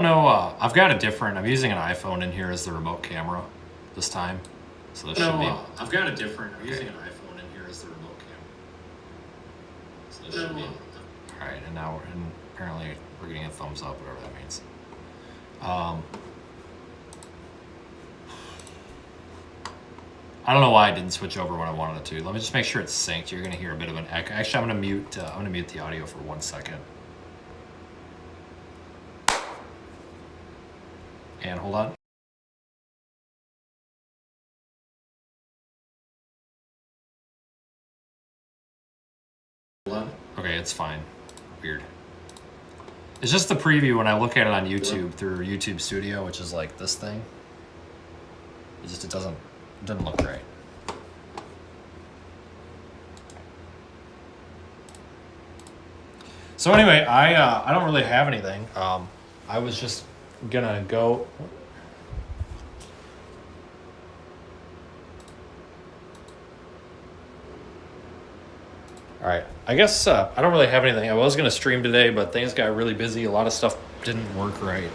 know. I've got a different. I'm using an iPhone in here as the remote camera this time, so this should be. I've got a different. I'm using an iPhone in here as the remote camera, so this should be. All right, and now apparently we're getting a thumbs up, whatever that means. I don't know why I didn't switch over when I wanted it to. Let me just make sure it's synced. You're going to hear a bit of an echo. Actually, I'm going to mute the audio for 1 second. And hold on. Okay, it's fine. Weird. It's just the preview when I look at it on YouTube through YouTube Studio, which is like this thing. It doesn't look right. So anyway, I don't really have anything. I was just gonna go. All right, I guess I don't really have anything. I was gonna stream today, but things got really busy. A lot of stuff didn't work right.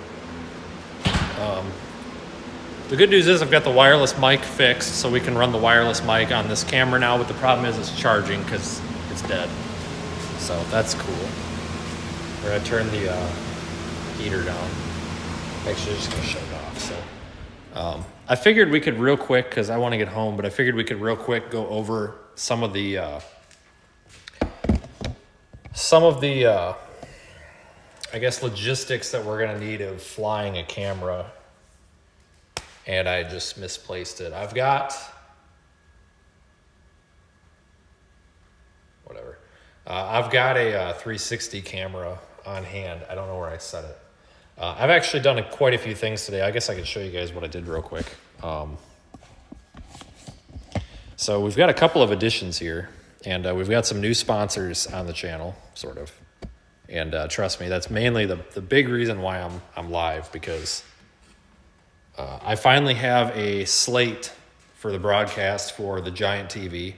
The good news is I've got the wireless mic fixed, so we can run the wireless mic on this camera now, but the problem is it's charging because it's dead. So that's cool. We're gonna turn the heater down. Actually, just gonna shut it off. So I figured we could real quick, because I want to get home, but I figured we could real quick go over some of the I guess logistics that we're gonna need of flying a camera. And I just misplaced it. I've got whatever. I've got a 360 camera on hand. I don't know where I set it. I've actually done quite a few things today. I guess I could show you guys what I did real quick. So we've got a couple of additions here, and we've got some new sponsors on the channel, sort of. And trust me, that's mainly the big reason why I'm live, because I finally have a slate for the broadcast for the giant TV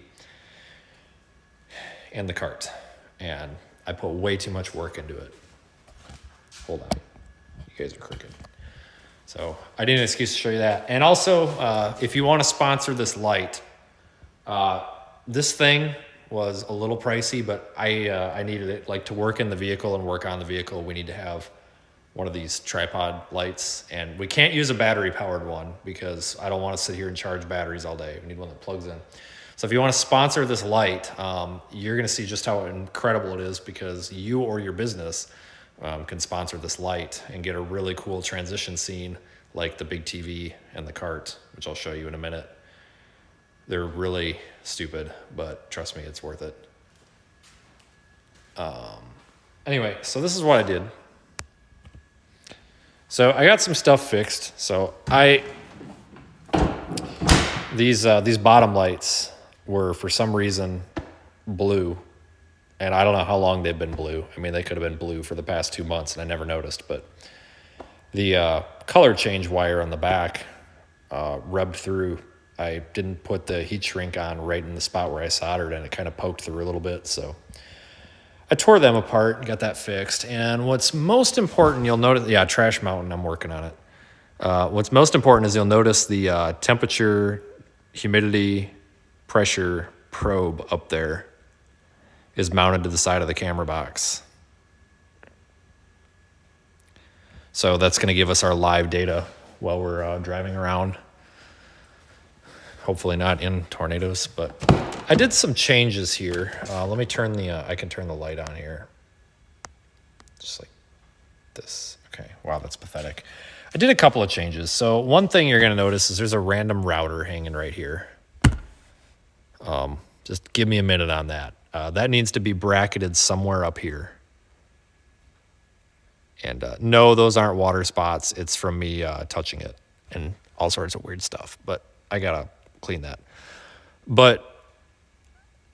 and the cart, and I put way too much work into it. Hold on, you guys are crooked. So I need an excuse to show you that. And also, if you want to sponsor this light, this thing was a little pricey, but I needed it, like, to work in the vehicle and work on the vehicle. We need to have one of these tripod lights, and we can't use a battery powered one because I don't want to sit here and charge batteries all day. We need one that plugs in. So if you want to sponsor this light, you're going to see just how incredible it is, because you or your business can sponsor this light and get a really cool transition scene like the big TV and the cart, which I'll show you in a minute. They're really stupid, but trust me, it's worth it. Anyway, so this is what I did. So I got some stuff fixed. So these bottom lights were, for some reason, blue, and I don't know how long they've been blue. I mean, they could have been blue for the past 2 months, and I never noticed. But the color change wire on the back rubbed through. I didn't put the heat shrink on right in the spot where I soldered, and it kind of poked through a little bit. So I tore them apart and got that fixed. And what's most important, you'll notice, Trash Mountain, I'm working on it. What's most important is you'll notice the temperature, humidity, pressure probe up there is mounted to the side of the camera box. So that's going to give us our live data while we're driving around. Hopefully not in tornadoes, but I did some changes here. Let me turn I can turn the light on here. Just like this. Okay, wow, that's pathetic. I did a couple of changes. So one thing you're gonna notice is there's a random router hanging right here. Just give me a minute on that. That needs to be bracketed somewhere up here. And no, those aren't water spots. It's from me touching it and all sorts of weird stuff, but I gotta clean that. But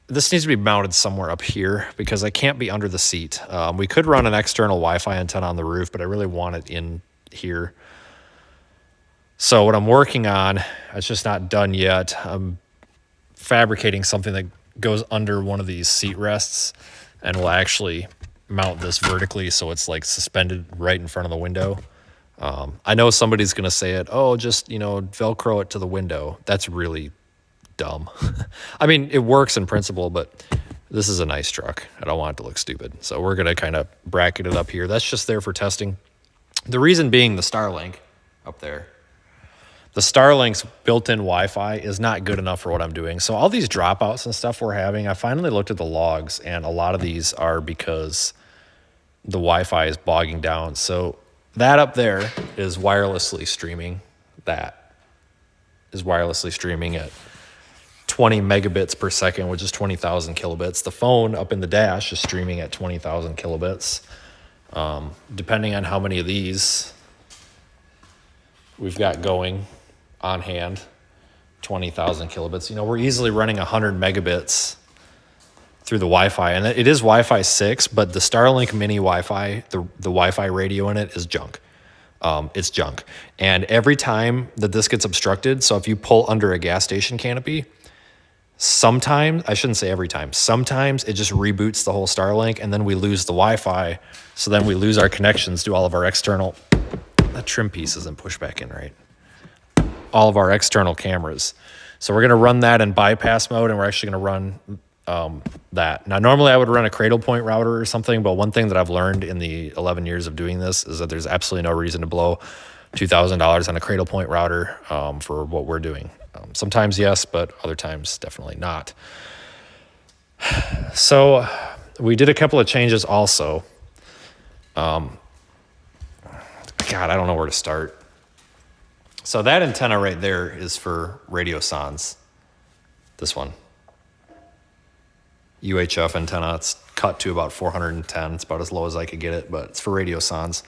this needs to be mounted somewhere up here because I can't be under the seat. We could run an external Wi-Fi antenna on the roof, but I really want it in here. So what I'm working on, it's just not done yet. I'm fabricating something that goes under one of these seat rests and will actually mount this vertically so it's like suspended right in front of the window. I know somebody's going to say it, oh, just, Velcro it to the window. That's really dumb. I mean, it works in principle, but this is a nice truck. I don't want it to look stupid. So we're going to kind of bracket it up here. That's just there for testing. The reason being the Starlink up there. The Starlink's built-in Wi-Fi is not good enough for what I'm doing. So all these dropouts and stuff we're having, I finally looked at the logs, and a lot of these are because the Wi-Fi is bogging down. So that up there is wirelessly streaming. That is wirelessly streaming at 20 megabits per second, which is 20,000 kilobits. The phone up in the dash is streaming at 20,000 kilobits. Depending on how many of these we've got going on hand, 20,000 kilobits. We're easily running 100 megabits through the Wi-Fi, and it is Wi-Fi 6, but the Starlink mini Wi-Fi, the Wi-Fi radio in it is junk. It's junk. And every time that this gets obstructed, so if you pull under a gas station canopy, sometimes, I shouldn't say every time, sometimes it just reboots the whole Starlink, and then we lose the Wi-Fi, so then we lose our connections to all of our external, that trim piece isn't pushed back in right, all of our external cameras. So we're going to run that in bypass mode, and we're actually going to run that. Now, normally I would run a cradle point router or something, but one thing that I've learned in the 11 years of doing this is that there's absolutely no reason to blow $2,000 on a cradle point router for what we're doing. Sometimes yes, but other times definitely not. So we did a couple of changes also. God, I don't know where to start. So that antenna right there is for radio sans. This one. UHF antenna. It's cut to about 410. It's about as low as I could get it, but it's for radio sans.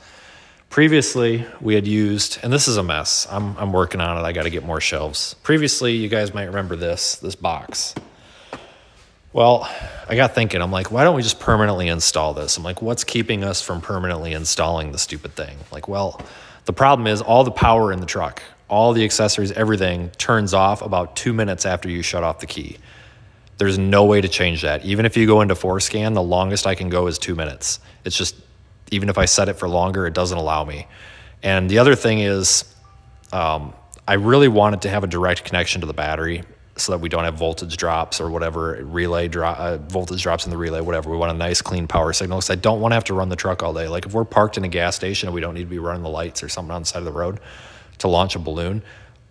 Previously, we had used, and this is a mess. I'm working on it. I got to get more shelves. Previously, you guys might remember this box. Well, I got thinking, I'm like, why don't we just permanently install this? I'm like, what's keeping us from permanently installing the stupid thing? Like, well, the problem is all the power in the truck, all the accessories, everything turns off about 2 minutes after you shut off the key. There's no way to change that. Even if you go into 4scan, the longest I can go is 2 minutes. It's just, even if I set it for longer, it doesn't allow me. And the other thing is, I really wanted to have a direct connection to the battery so that we don't have voltage drops or whatever, voltage drops in the relay, whatever. We want a nice clean power signal because I don't want to have to run the truck all day. Like if we're parked in a gas station and we don't need to be running the lights or something on the side of the road to launch a balloon,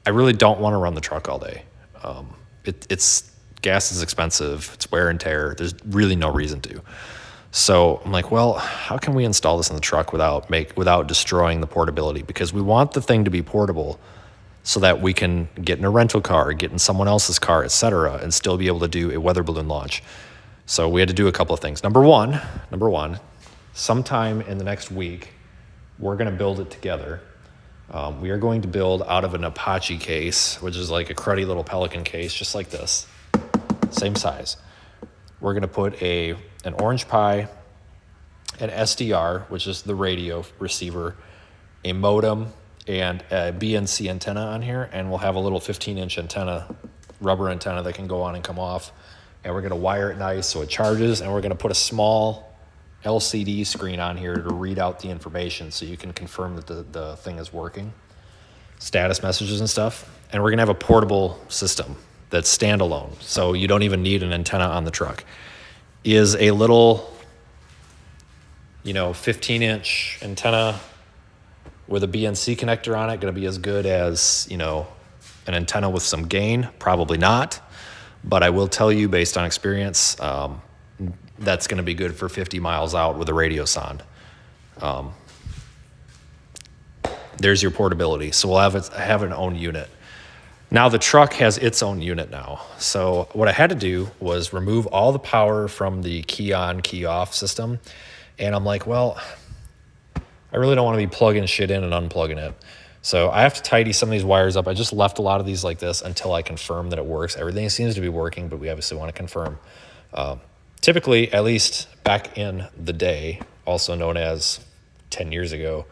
I really don't want to run the truck all day. Gas is expensive, it's wear and tear, there's really no reason to. So I'm like, well, how can we install this in the truck without destroying the portability? Because we want the thing to be portable so that we can get in a rental car, get in someone else's car, etc., and still be able to do a weather balloon launch. So we had to do a couple of things. Number one, sometime in the next week, we're going to build it together. We are going to build out of an Apache case, which is like a cruddy little Pelican case, just like this, same size. We're going to put an Orange Pi, an SDR, which is the radio receiver, a modem, and a BNC antenna on here, and we'll have a little 15-inch antenna, rubber antenna that can go on and come off, and we're going to wire it nice so it charges, and we're going to put a small LCD screen on here to read out the information so you can confirm that the thing is working, status messages and stuff, and we're going to have a portable system that's standalone, so you don't even need an antenna on the truck. Is a little, 15-inch antenna with a BNC connector on it going to be as good as, an antenna with some gain? Probably not. But I will tell you, based on experience, that's going to be good for 50 miles out with a radio sound. There's your portability. So we'll have an own unit. Now the truck has its own unit now. So what I had to do was remove all the power from the key on, key off system. And I'm like, well, I really don't want to be plugging shit in and unplugging it. So I have to tidy some of these wires up. I just left a lot of these like this until I confirm that it works. Everything seems to be working, but we obviously want to confirm. Typically, at least back in the day, also known as 10 years ago,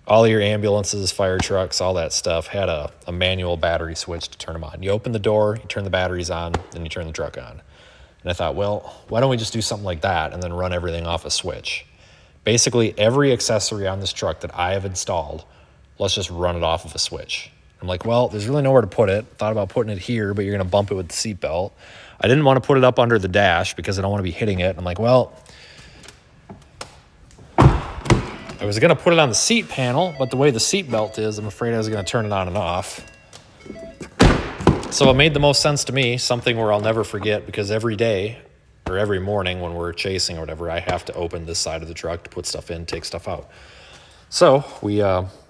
all your ambulances, fire trucks, all that stuff had a manual battery switch to turn them on. You open the door, you turn the batteries on, then you turn the truck on. And I thought, well, why don't we just do something like that and then run everything off a switch? Basically, every accessory on this truck that I have installed let's just run it off of a switch. I'm like, well, there's really nowhere to put it. Thought about putting it here, but you're going to bump it with the seat belt. I didn't want to put it up under the dash because I don't want to be hitting it. I'm like, well, I was going to put it on the seat panel, but the way the seat belt is, I'm afraid I was going to turn it on and off. So it made the most sense to me, something where I'll never forget, because every day or every morning when we're chasing or whatever, I have to open this side of the truck to put stuff in, take stuff out. So we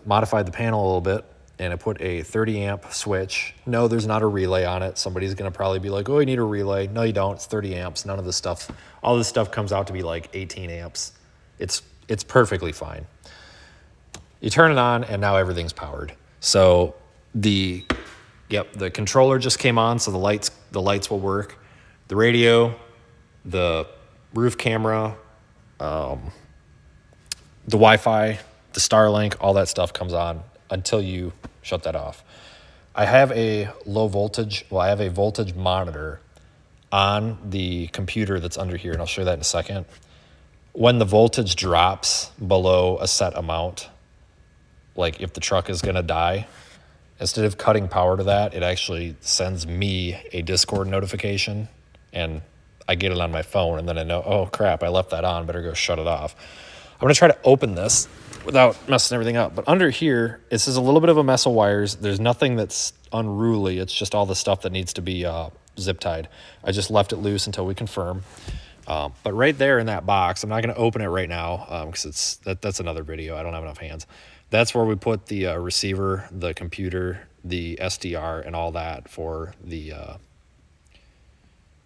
modified the panel a little bit, and I put a 30 amp switch. No, there's not a relay on it. Somebody's going to probably be like, oh, you need a relay. No, you don't. It's 30 amps. None of this stuff, all this stuff comes out to be like 18 amps. It's perfectly fine. You turn it on, and now everything's powered. So the controller just came on, so the lights will work. The radio, the roof camera, the Wi-Fi, the Starlink, all that stuff comes on until you shut that off. I have a I have a voltage monitor on the computer that's under here, and I'll show you that in a second. When the voltage drops below a set amount, like if the truck is gonna die, instead of cutting power to that, it actually sends me a Discord notification, and I get it on my phone, and then I know, oh crap, I left that on, better go shut it off. I'm gonna try to open this without messing everything up. But under here, this is a little bit of a mess of wires. There's nothing that's unruly. It's just all the stuff that needs to be zip tied. I just left it loose until we confirm. But right there in that box, I'm not gonna open it right now because that's another video. I don't have enough hands. That's where we put the receiver, the computer, the SDR, and all that for the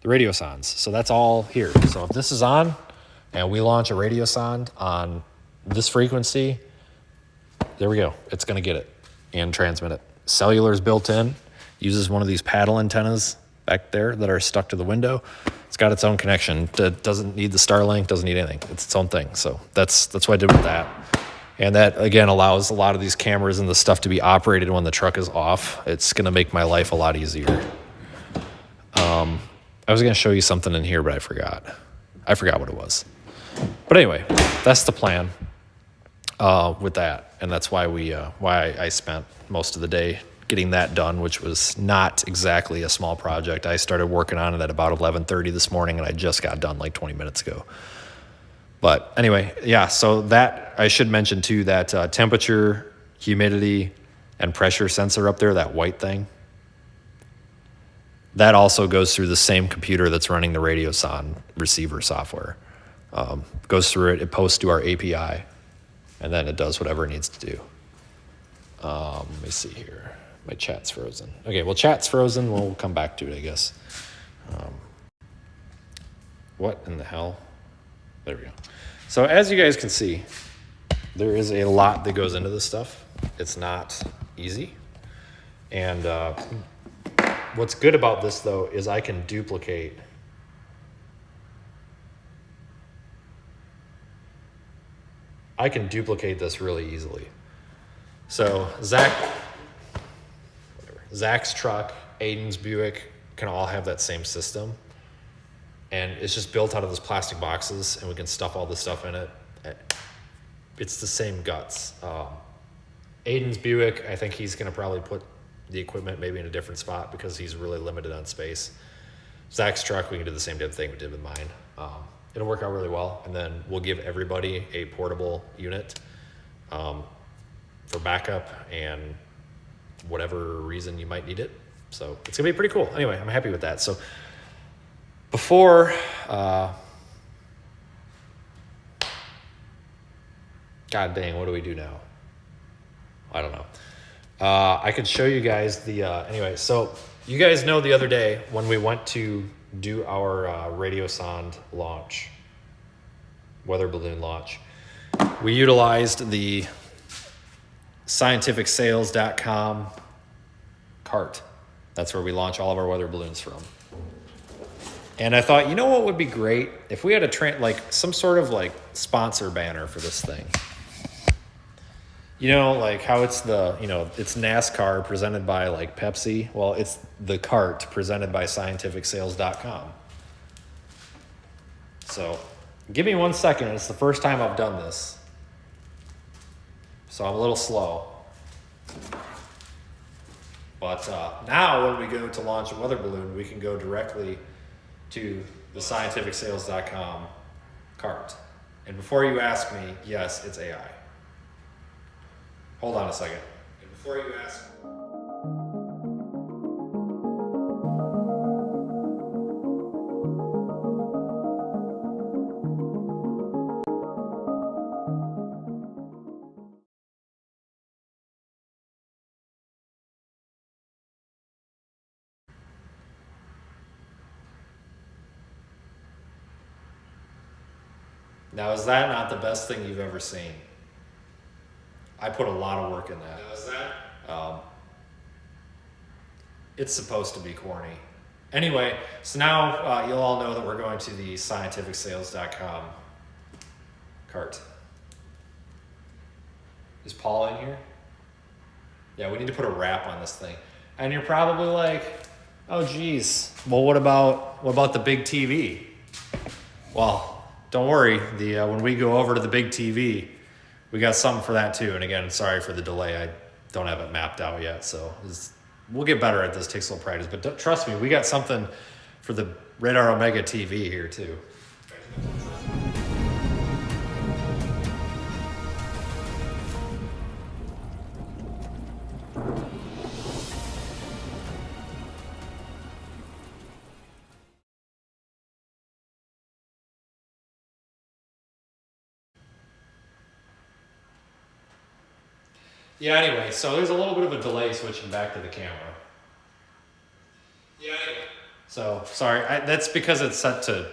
radio sondes. So that's all here. So if this is on and we launch a radio sonde on this frequency, there we go. It's going to get it and transmit it. Cellular's built in, uses one of these paddle antennas back there that are stuck to the window. It's got its own connection. It doesn't need the Starlink, doesn't need anything. It's its own thing. So that's what I did with that. And that, again, allows a lot of these cameras and the stuff to be operated when the truck is off. It's going to make my life a lot easier. I was going to show you something in here, but I forgot. I forgot what it was. But anyway, that's the plan with that. And that's why I spent most of the day getting that done, which was not exactly a small project. I started working on it at about 11:30 this morning, and I just got done like 20 minutes ago. But anyway, yeah, so that, I should mention too, that temperature, humidity, and pressure sensor up there, that white thing, that also goes through the same computer that's running the radio sonde receiver software. Goes through it posts to our API, and then it does whatever it needs to do. Let me see here. My chat's frozen. Okay, well, chat's frozen. We'll come back to it, I guess. What in the hell? There we go. So as you guys can see, there is a lot that goes into this stuff. It's not easy. And what's good about this, though, is I can duplicate this really easily. So Zach's truck, Aiden's Buick can all have that same system. And it's just built out of those plastic boxes, and we can stuff all this stuff in it. It's the same guts. Aiden's Buick, I think he's going to probably put the equipment maybe in a different spot because he's really limited on space. Zach's truck, we can do the same thing we did with mine. It'll work out really well, and then we'll give everybody a portable unit for backup and whatever reason you might need it. So it's going to be pretty cool. Anyway, I'm happy with that. So before, God dang, what do we do now? I don't know. I could show you guys the, anyway, so you guys know the other day when we went to do our radio sonde launch, weather balloon launch, we utilized the scientificsales.com cart. That's where we launch all of our weather balloons from. And I thought, you know what would be great? If we had some sort of like sponsor banner for this thing. You know, like how it's it's NASCAR presented by like Pepsi. Well, it's the cart presented by scientificsales.com. So give me 1 second. It's the first time I've done this. So I'm a little slow. But now when we go to launch a weather balloon, we can go directly to the scientificsales.com cart. And before you ask me, yes, it's AI. Hold on a second. And before you ask me, now, is that not the best thing you've ever seen? I put a lot of work in that. Now, is that? It's supposed to be corny. Anyway, so now you'll all know that we're going to the scientificsales.com cart. Is Paul in here? Yeah, we need to put a wrap on this thing. And you're probably like, oh geez, well what about the big TV? Well, don't worry, when we go over to the big TV, we got something for that too. And again, sorry for the delay. I don't have it mapped out yet, so we'll get better at this. Takes a little practice, but trust me, we got something for the Radar Omega TV here too. Yeah, anyway, so there's a little bit of a delay switching back to the camera. Yeah, anyway. So, sorry, that's because it's set to...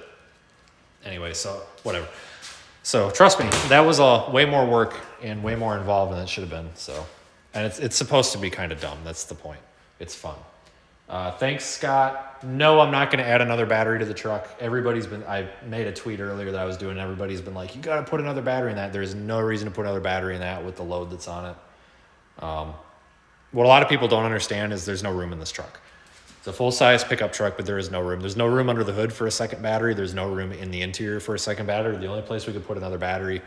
Anyway, so, whatever. So, trust me, that was way more work and way more involved than it should have been, so... And it's supposed to be kind of dumb, that's the point. It's fun. Thanks, Scott. No, I'm not going to add another battery to the truck. I made a tweet earlier that I was doing, and everybody's been like, you got to put another battery in that. There's no reason to put another battery in that with the load that's on it. What a lot of people don't understand is there's no room in this truck. It's a full-size pickup truck, but there is no room. There's no room under the hood for a second battery. There's no room in the interior for a second battery. The only place we could put another battery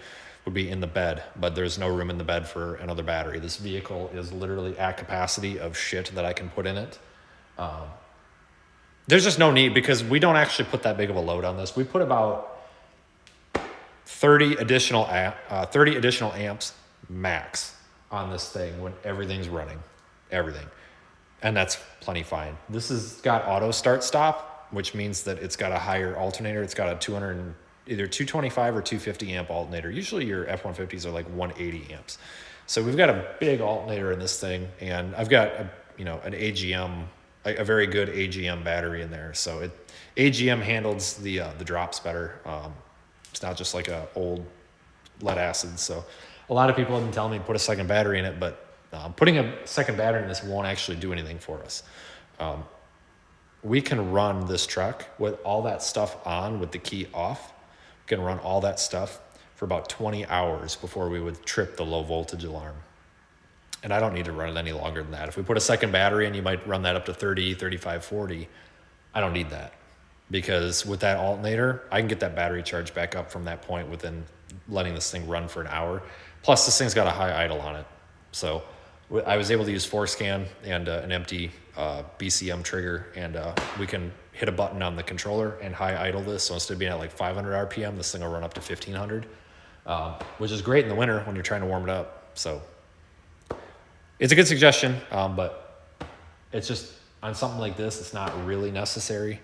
would be in the bed, but there's no room in the bed for another battery. This vehicle is literally at capacity of shit that I can put in it. There's just no need because we don't actually put that big of a load on this. We put about 30 additional amps max on this thing when everything's running, everything. And that's plenty fine. This has got auto start stop, which means that it's got a higher alternator. It's got a either 225 or 250 amp alternator. Usually your F-150s are like 180 amps. So we've got a big alternator in this thing, and I've got an AGM, a very good AGM battery in there. So AGM handles the drops better. It's not just like a old lead acid. So a lot of people have been telling me to put a second battery in it, but putting a second battery in this won't actually do anything for us. We can run this truck with all that stuff on, with the key off. We can run all that stuff for about 20 hours before we would trip the low voltage alarm. And I don't need to run it any longer than that. If we put a second battery in, you might run that up to 30, 35, 40. I don't need that, because with that alternator, I can get that battery charged back up from that point within letting this thing run for an hour. Plus, this thing's got a high idle on it. So I was able to use ForceScan and an empty BCM trigger, and we can hit a button on the controller and high idle this. So instead of being at like 500 RPM, this thing will run up to 1500, which is great in the winter when you're trying to warm it up. So it's a good suggestion, but it's just on something like this, it's not really necessary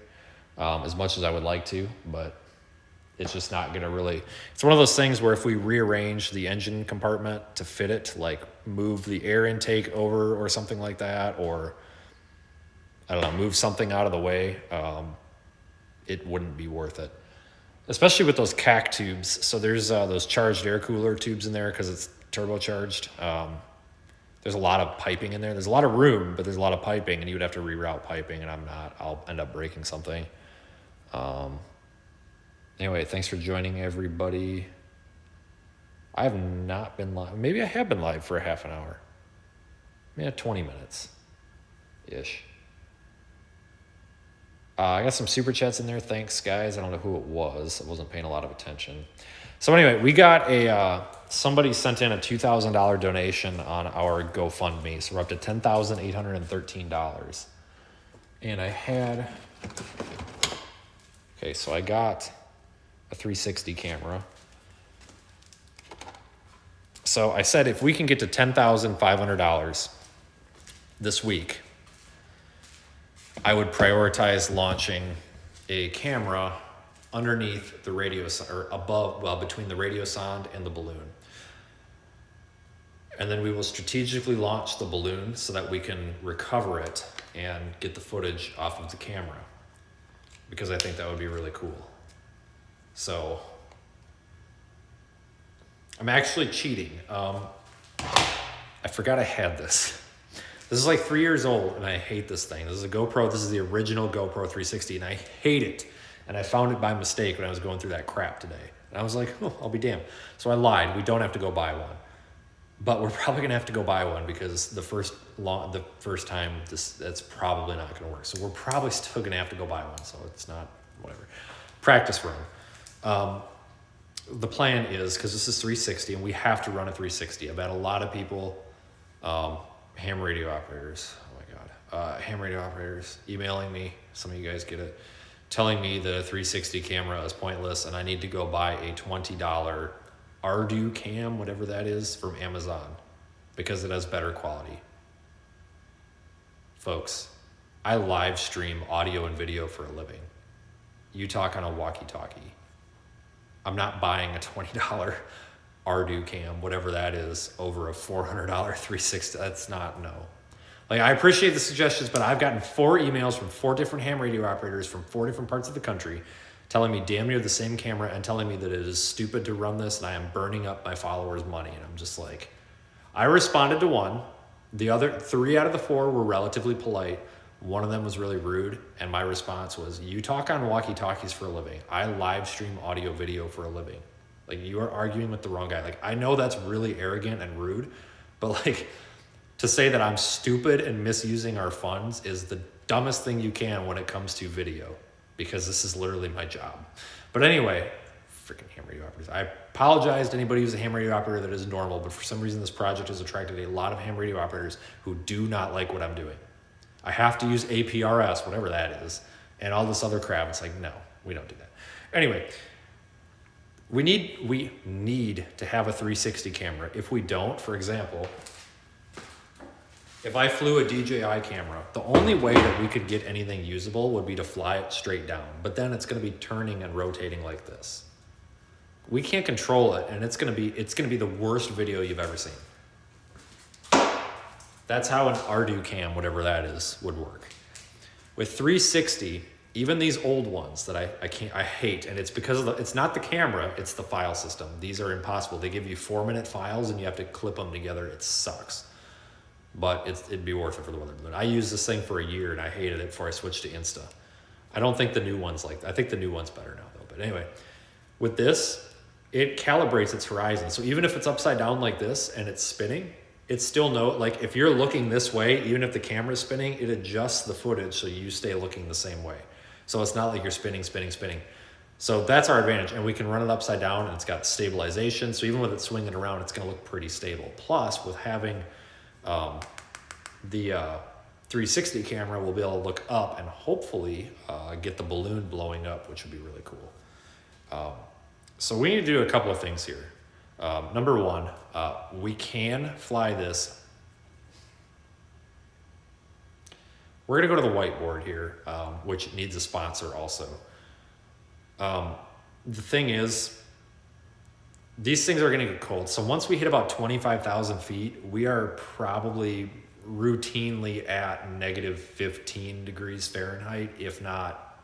as much as I would like to, but it's just not going to really... It's one of those things where if we rearrange the engine compartment to fit it, like move the air intake over or something like that, or, I don't know, move something out of the way, it wouldn't be worth it. Especially with those CAC tubes. So there's those charged air cooler tubes in there because it's turbocharged. There's a lot of piping in there. There's a lot of room, but there's a lot of piping, and you would have to reroute piping, and I'm not. I'll end up breaking something. Anyway, thanks for joining, everybody. I have not been live. Maybe I have been live for a half an hour. Yeah, 20 minutes-ish. I got some super chats in there. Thanks, guys. I don't know who it was. I wasn't paying a lot of attention. So anyway, we got somebody sent in a $2,000 donation on our GoFundMe. So we're up to $10,813. And I had, okay, so I got a 360 camera. So I said if we can get to $10,500 this week, I would prioritize launching a camera underneath the radio, or above, well, between the radio sonde and the balloon. And then we will strategically launch the balloon so that we can recover it and get the footage off of the camera, because I think that would be really cool. So I'm actually cheating. I forgot I had this. This is like 3 years old, and I hate this thing. This is a GoPro. This is the original GoPro 360, and I hate it. And I found it by mistake when I was going through that crap today. And I was like, oh, I'll be damned. So I lied. We don't have to go buy one. But we're probably going to have to go buy one, because the first time, that's probably not going to work. So we're probably still going to have to go buy one. So it's not, whatever. Practice run. The plan is, because this is 360, and we have to run a 360. I've had a lot of people... ham radio operators, oh my God, ham radio operators emailing me, some of you guys get it, telling me that a 360 camera is pointless and I need to go buy a $20 Ardu cam, whatever that is, from Amazon, because it has better quality. Folks, I live stream audio and video for a living. You talk on a walkie-talkie. I'm not buying a $20 Ardu cam, whatever that is, over a $400 360. That's not, no. Like, I appreciate the suggestions, but I've gotten 4 emails from 4 different ham radio operators from 4 different parts of the country telling me damn near the same camera and telling me that it is stupid to run this and I am burning up my followers' money. And I'm just like, I responded to one. The other 3 out of the 4 were relatively polite. One of them was really rude, and my response was, you talk on walkie-talkies for a living. I live stream audio video for a living. Like, you are arguing with the wrong guy. Like, I know that's really arrogant and rude, but like, to say that I'm stupid and misusing our funds is the dumbest thing you can when it comes to video, because this is literally my job. But anyway, freaking ham radio operators. I apologize to anybody who's a ham radio operator that is normal, but for some reason this project has attracted a lot of ham radio operators who do not like what I'm doing. I have to use APRS, whatever that is, and all this other crap. It's like, no, we don't do that. Anyway, we need to have a 360 camera. If we don't, for example, if I flew a DJI camera, the only way that we could get anything usable would be to fly it straight down. But then it's going to be turning and rotating like this. We can't control it, and it's going to be the worst video you've ever seen. That's how an Ardu cam, whatever that is, would work. With 360, even these old ones that I hate, and it's because of it's not the camera, it's the file system. These are impossible. They give you 4-minute files and you have to clip them together. It sucks. But it'd be worth it for the weather balloon. I used this thing for a year and I hated it before I switched to Insta. I don't think the new one's I think the new one's better now though. But anyway, with this, it calibrates its horizon. So even if it's upside down like this and it's spinning, it still like if you're looking this way, even if the camera's spinning, it adjusts the footage so you stay looking the same way. So it's not like you're spinning. So that's our advantage, and we can run it upside down, and it's got stabilization. So even with it swinging around, it's going to look pretty stable. Plus, with having the 360 camera, we'll be able to look up and hopefully get the balloon blowing up, which would be really cool. So we need to do a couple of things here. Number one, we can fly this. We're going to go to the whiteboard here, which needs a sponsor also. The thing is, these things are going to get cold. So once we hit about 25,000 feet, we are probably routinely at negative 15 degrees Fahrenheit, if not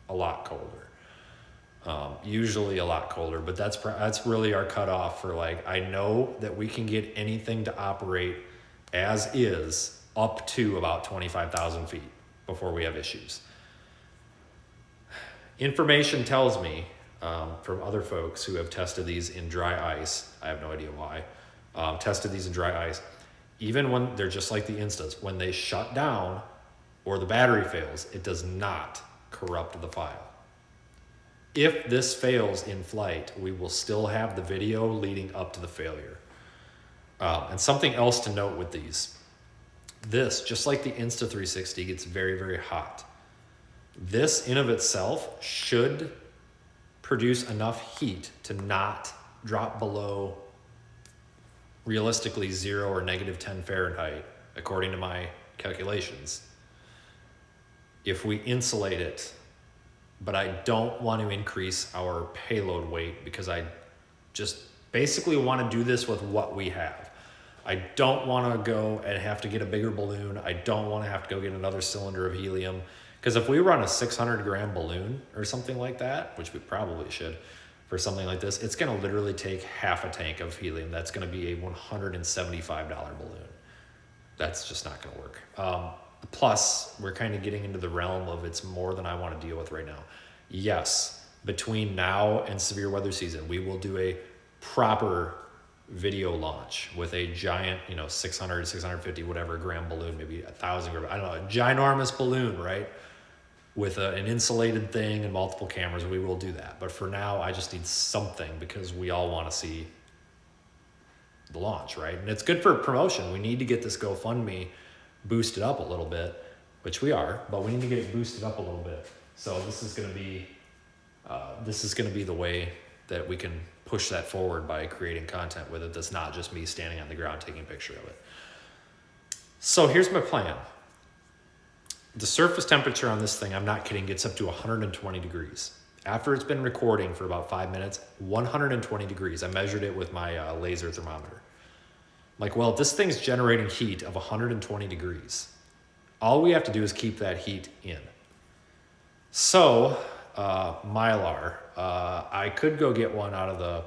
a lot colder. Usually a lot colder, but that's really our cutoff for like, I know that we can get anything to operate as is up to about 25,000 feet before we have issues. Information tells me from other folks who have tested these in dry ice, I have no idea why, tested these in dry ice, even when they're just like the Instas, when they shut down or the battery fails, it does not corrupt the file. If this fails in flight, we will still have the video leading up to the failure. And something else to note with these, this, just like the Insta360, gets very, very hot. This in of itself should produce enough heat to not drop below realistically 0 or -10 Fahrenheit, according to my calculations, if we insulate it. But I don't want to increase our payload weight because I just basically want to do this with what we have. I don't want to go and have to get a bigger balloon. I don't want to have to go get another cylinder of helium. Because if we run a 600-gram balloon or something like that, which we probably should for something like this, it's going to literally take half a tank of helium. That's going to be a $175 balloon. That's just not going to work. Plus, we're kind of getting into the realm of it's more than I want to deal with right now. Yes, between now and severe weather season, we will do a proper video launch with a giant, 600, 650, whatever gram balloon, maybe 1,000 gram, I don't know, a ginormous balloon, right? With an insulated thing and multiple cameras, we will do that. But for now, I just need something because we all want to see the launch, right? And it's good for promotion. We need to get this GoFundMe boosted up a little bit, which we are, but we need to get it boosted up a little bit. So this is going to be the way that we can push that forward by creating content with it that's not just me standing on the ground taking a picture of it. So here's my plan. The surface temperature on this thing, I'm not kidding, gets up to 120 degrees. After it's been recording for about 5 minutes, 120 degrees. I measured it with my laser thermometer. Like, well, if this thing's generating heat of 120 degrees, all we have to do is keep that heat in. So, Mylar, I could go get one out of the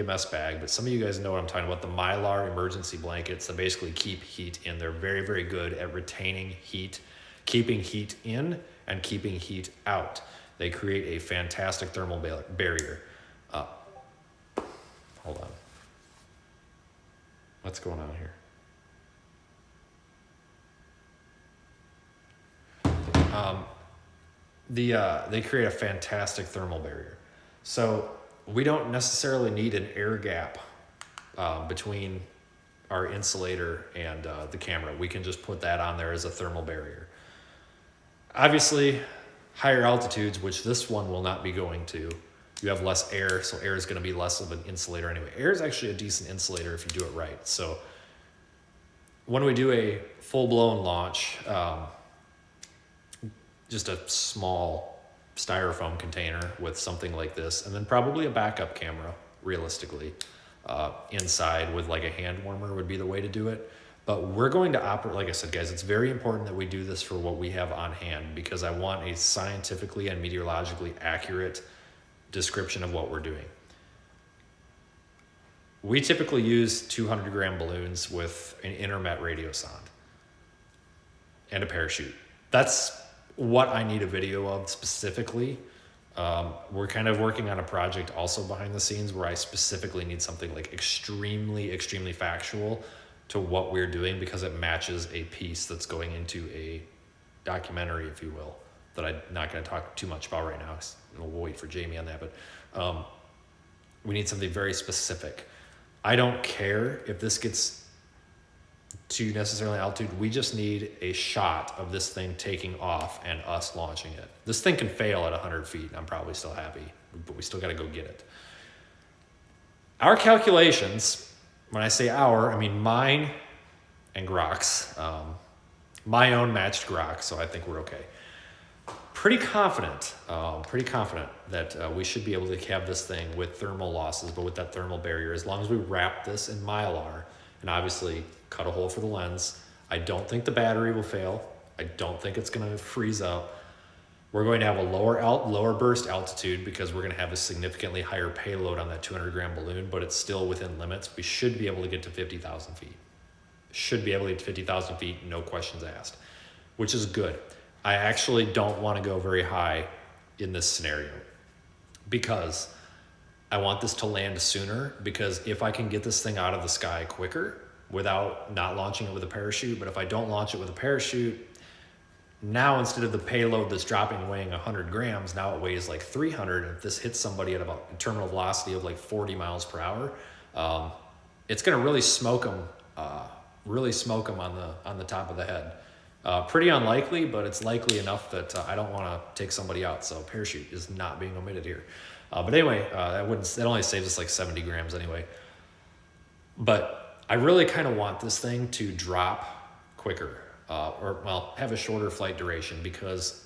EMS bag, but some of you guys know what I'm talking about, the Mylar emergency blankets that basically keep heat in. They're very, very good at retaining heat, keeping heat in and keeping heat out. They create a fantastic thermal barrier. Hold on. What's going on here? They create a fantastic thermal barrier. So we don't necessarily need an air gap between our insulator and the camera. We can just put that on there as a thermal barrier. Obviously, higher altitudes, which this one will not be going to, you have less air, so air is going to be less of an insulator anyway. Air is actually a decent insulator if you do it right. So when we do a full-blown launch, just a small styrofoam container with something like this, and then probably a backup camera, realistically, inside with like a hand warmer would be the way to do it. But we're going to operate, like I said, guys, it's very important that we do this for what we have on hand because I want a scientifically and meteorologically accurate description of what we're doing. We typically use 200-gram balloons with an intermet radio sound and a parachute. That's what I need a video of specifically. We're kind of working on a project also behind the scenes where I specifically need something like extremely, extremely factual to what we're doing because it matches a piece that's going into a documentary, if you will, that I'm not going to talk too much about right now. We'll wait for Jamie on that, but we need something very specific. I don't care if this gets to necessarily altitude. We just need a shot of this thing taking off and us launching it. This thing can fail at 100 feet, and I'm probably still happy, but we still got to go get it. Our calculations, when I say our, I mean mine and Grok's, my own matched Grok, so I think we're okay. Pretty confident that we should be able to have this thing with thermal losses, but with that thermal barrier, as long as we wrap this in Mylar and obviously cut a hole for the lens. I don't think the battery will fail. I don't think it's going to freeze up. We're going to have a lower burst altitude because we're going to have a significantly higher payload on that 200-gram balloon, but it's still within limits. We should be able to get to 50,000 feet. Should be able to get to 50,000 feet, no questions asked, which is good. I actually don't want to go very high in this scenario because I want this to land sooner, because if I can get this thing out of the sky quicker without not launching it with a parachute, but if I don't launch it with a parachute, now instead of the payload that's dropping weighing 100 grams, now it weighs like 300. And if this hits somebody at about a terminal velocity of like 40 miles per hour, it's going to really smoke them on the top of the head. Pretty unlikely, but it's likely enough that I don't want to take somebody out. So parachute is not being omitted here. But anyway, that only saves us like 70 grams anyway. But I really kind of want this thing to drop quicker, have a shorter flight duration, because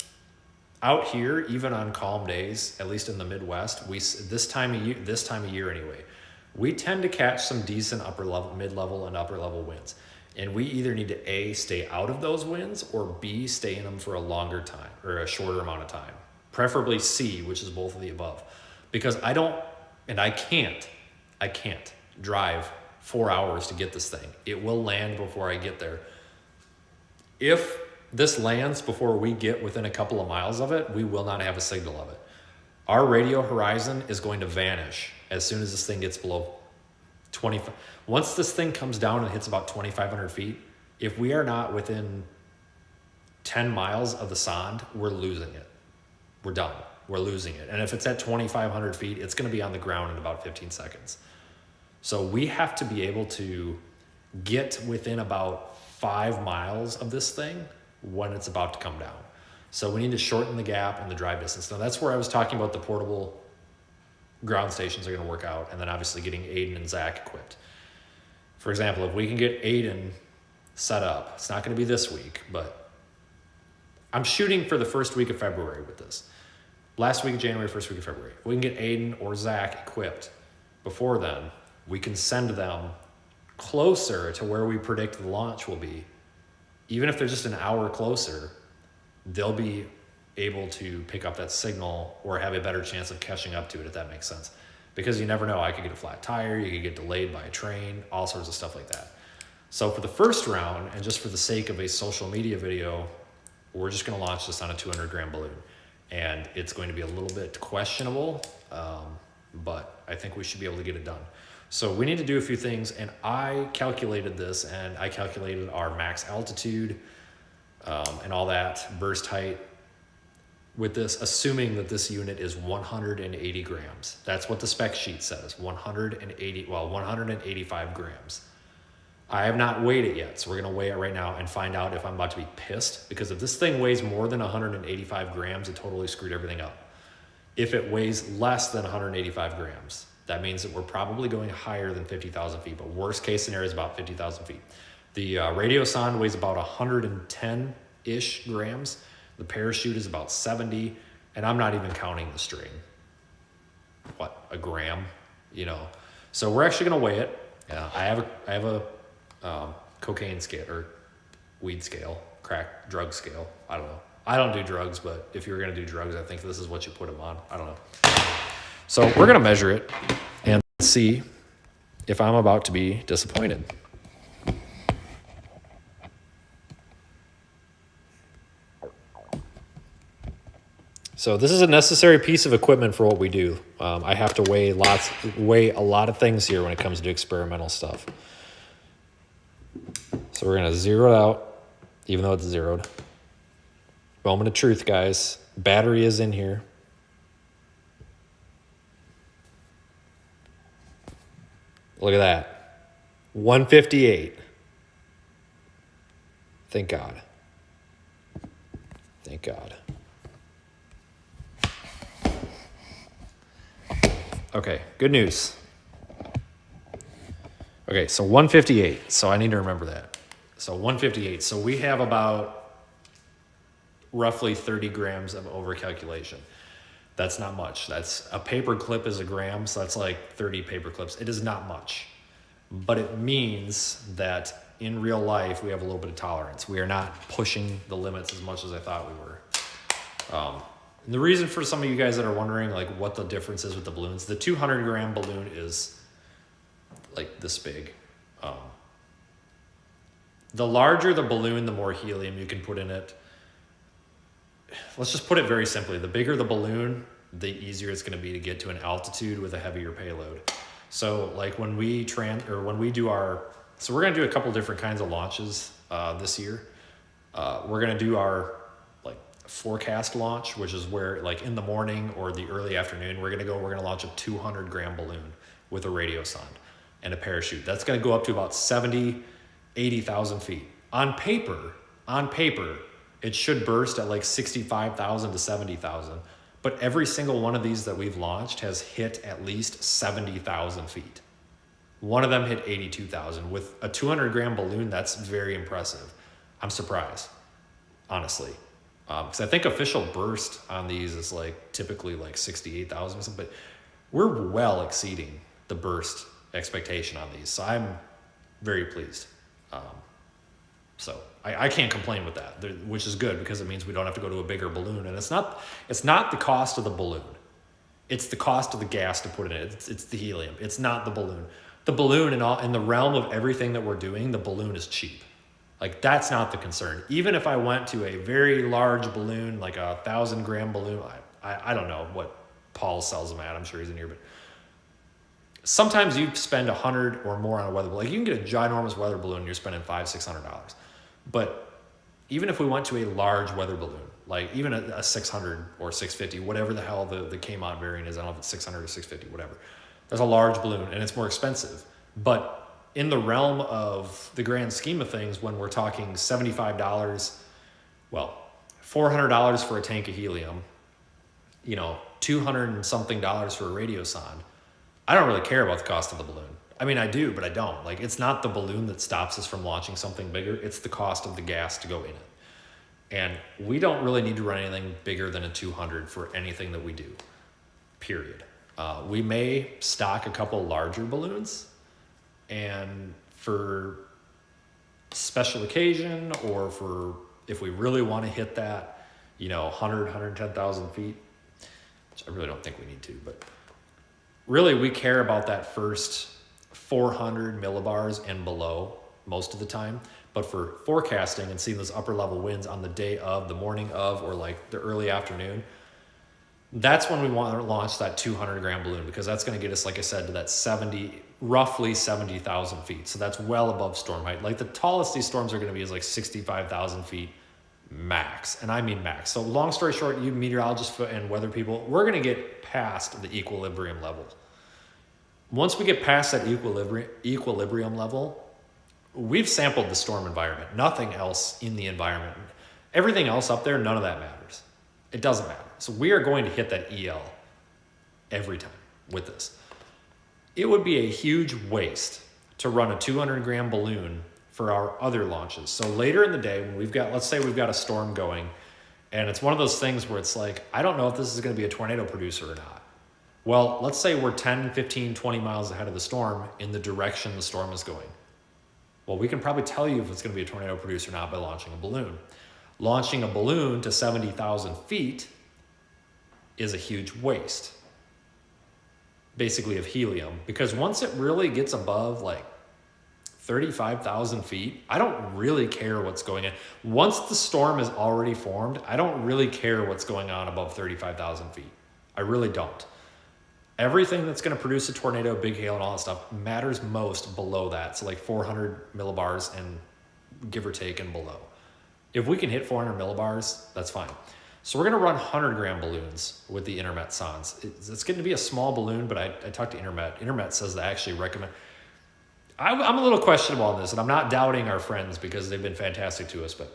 out here, even on calm days, at least in the Midwest, this time of year anyway, we tend to catch some decent mid-level and upper level winds. And we either need to A, stay out of those winds, or B, stay in them for a longer time or a shorter amount of time. Preferably C, which is both of the above. Because I can't drive 4 hours to get this thing. It will land before I get there. If this lands before we get within a couple of miles of it, we will not have a signal of it. Our radio horizon is going to vanish as soon as this thing gets below 25. Once this thing comes down and hits about 2,500 feet, if we are not within 10 miles of the Sond, we're losing it. We're done. We're losing it. And if it's at 2,500 feet, it's going to be on the ground in about 15 seconds. So we have to be able to get within about 5 miles of this thing when it's about to come down. So we need to shorten the gap and the drive distance. Now that's where I was talking about the portable ground stations are going to work out, and then obviously getting Aiden and Zach equipped. For example, if we can get Aiden set up, it's not going to be this week, but I'm shooting for the first week of February with this. Last week of January, first week of February. If we can get Aiden or Zach equipped before then, we can send them closer to where we predict the launch will be. Even if they're just an hour closer, they'll be able to pick up that signal or have a better chance of catching up to it, if that makes sense. Because you never know, I could get a flat tire, you could get delayed by a train, all sorts of stuff like that. So for the first round, and just for the sake of a social media video, we're just going to launch this on a 200-gram balloon. And it's going to be a little bit questionable, but I think we should be able to get it done. So we need to do a few things, and I calculated this, and I calculated our max altitude and all that, burst height, with this, assuming that this unit is 180 grams. That's what the spec sheet says, 185 grams. I have not weighed it yet, so we're gonna weigh it right now and find out if I'm about to be pissed, because if this thing weighs more than 185 grams, it totally screwed everything up. If it weighs less than 185 grams, that means that we're probably going higher than 50,000 feet, but worst case scenario is about 50,000 feet. The radio Sond weighs about 110-ish grams. The parachute is about 70, and I'm not even counting the string. What, a gram, you know? So we're actually gonna weigh it. I have a cocaine scale or weed scale, crack drug scale. I don't know. I don't do drugs, but if you're gonna do drugs, I think this is what you put them on. I don't know. So we're gonna measure it and see if I'm about to be disappointed. So this is a necessary piece of equipment for what we do. I have to weigh a lot of things here when it comes to experimental stuff. So we're gonna zero it out, even though it's zeroed. Moment of truth, guys. Battery is in here. Look at that. 158. Thank God. Thank God. Okay, good news. Okay, so 158. So I need to remember that. So 158. So we have about roughly 30 grams of overcalculation. That's not much. That's a paper clip is a gram, so that's like 30 paper clips. It is not much, but it means that in real life, we have a little bit of tolerance. We are not pushing the limits as much as I thought we were. And the reason for some of you guys that are wondering like what the difference is with the balloons, the 200-gram balloon is like this big. The larger the balloon, the more helium you can put in it. Let's just put it very simply. The bigger the balloon, the easier it's going to be to get to an altitude with a heavier payload. So like when we do our, so we're going to do a couple different kinds of launches this year. We're going to do our forecast launch, which is where like in the morning or the early afternoon, we're going to launch a 200 gram balloon with a radio sonde and a parachute. That's going to go up to about 70, 80,000 feet. On paper, it should burst at like 65,000 to 70,000. But every single one of these that we've launched has hit at least 70,000 feet. One of them hit 82,000. With a 200 gram balloon, that's very impressive. I'm surprised, honestly. Because I think official burst on these is like typically like 68,000 or something, but we're well exceeding the burst expectation on these. So I'm very pleased. So I can't complain with that, which is good because it means we don't have to go to a bigger balloon. And it's not the cost of the balloon. It's the cost of the gas to put it in. It's the helium. It's not the balloon. The balloon in the realm of everything that we're doing, the balloon is cheap. Like that's not the concern. Even if I went to a very large balloon, like a 1,000 gram balloon, I don't know what Paul sells them at. I'm sure he's in here, but sometimes you spend $100 or more on a weather balloon. Like you can get a ginormous weather balloon and you're spending $500-$600. But even if we went to a large weather balloon, like even a 600 or 650, whatever the hell the K-Mod variant is, I don't know if it's 600 or 650, whatever. There's a large balloon and it's more expensive. But in the realm of the grand scheme of things, when we're talking $75, well, $400 for a tank of helium, $200 and something for a radio sonde, I don't really care about the cost of the balloon. I mean, I do, but I don't. Like, it's not the balloon that stops us from launching something bigger. It's the cost of the gas to go in it. And we don't really need to run anything bigger than a 200 for anything that we do, period. We may stock a couple larger balloons, and for special occasion or for if we really want to hit that, 100, 110,000 feet, which I really don't think we need to, but really we care about that first 400 millibars and below most of the time. But for forecasting and seeing those upper level winds on the day of, the morning of, or like the early afternoon, that's when we want to launch that 200 gram balloon, because that's going to get us, like I said, to that roughly 70,000 feet. So that's well above storm height. Like the tallest these storms are going to be is like 65,000 feet max. And I mean max. So long story short, you meteorologists and weather people, we're going to get past the equilibrium level. Once we get past that equilibrium level, we've sampled the storm environment. Nothing else in the environment. Everything else up there, none of that matters. It doesn't matter. So we are going to hit that EL every time with this. It would be a huge waste to run a 200 gram balloon for our other launches. So later in the day, when let's say we've got a storm going, and it's one of those things where it's like, I don't know if this is going to be a tornado producer or not. Well, let's say we're 10, 15, 20 miles ahead of the storm in the direction the storm is going. Well, we can probably tell you if it's going to be a tornado producer or not by launching a balloon. Launching a balloon to 70,000 feet is a huge waste, basically, of helium, because once it really gets above like 35,000 feet, I don't really care what's going on. Once the storm is already formed, I don't really care what's going on above 35,000 feet. I really don't. Everything that's going to produce a tornado, big hail, and all that stuff matters most below that. So like 400 millibars and give or take and below. If we can hit 400 millibars, that's fine. So we're going to run 100 gram balloons with the Intermet sondes. It's going to be a small balloon, but I talked to Intermet. Intermet says they actually recommend. I'm a little questionable on this, and I'm not doubting our friends because they've been fantastic to us, but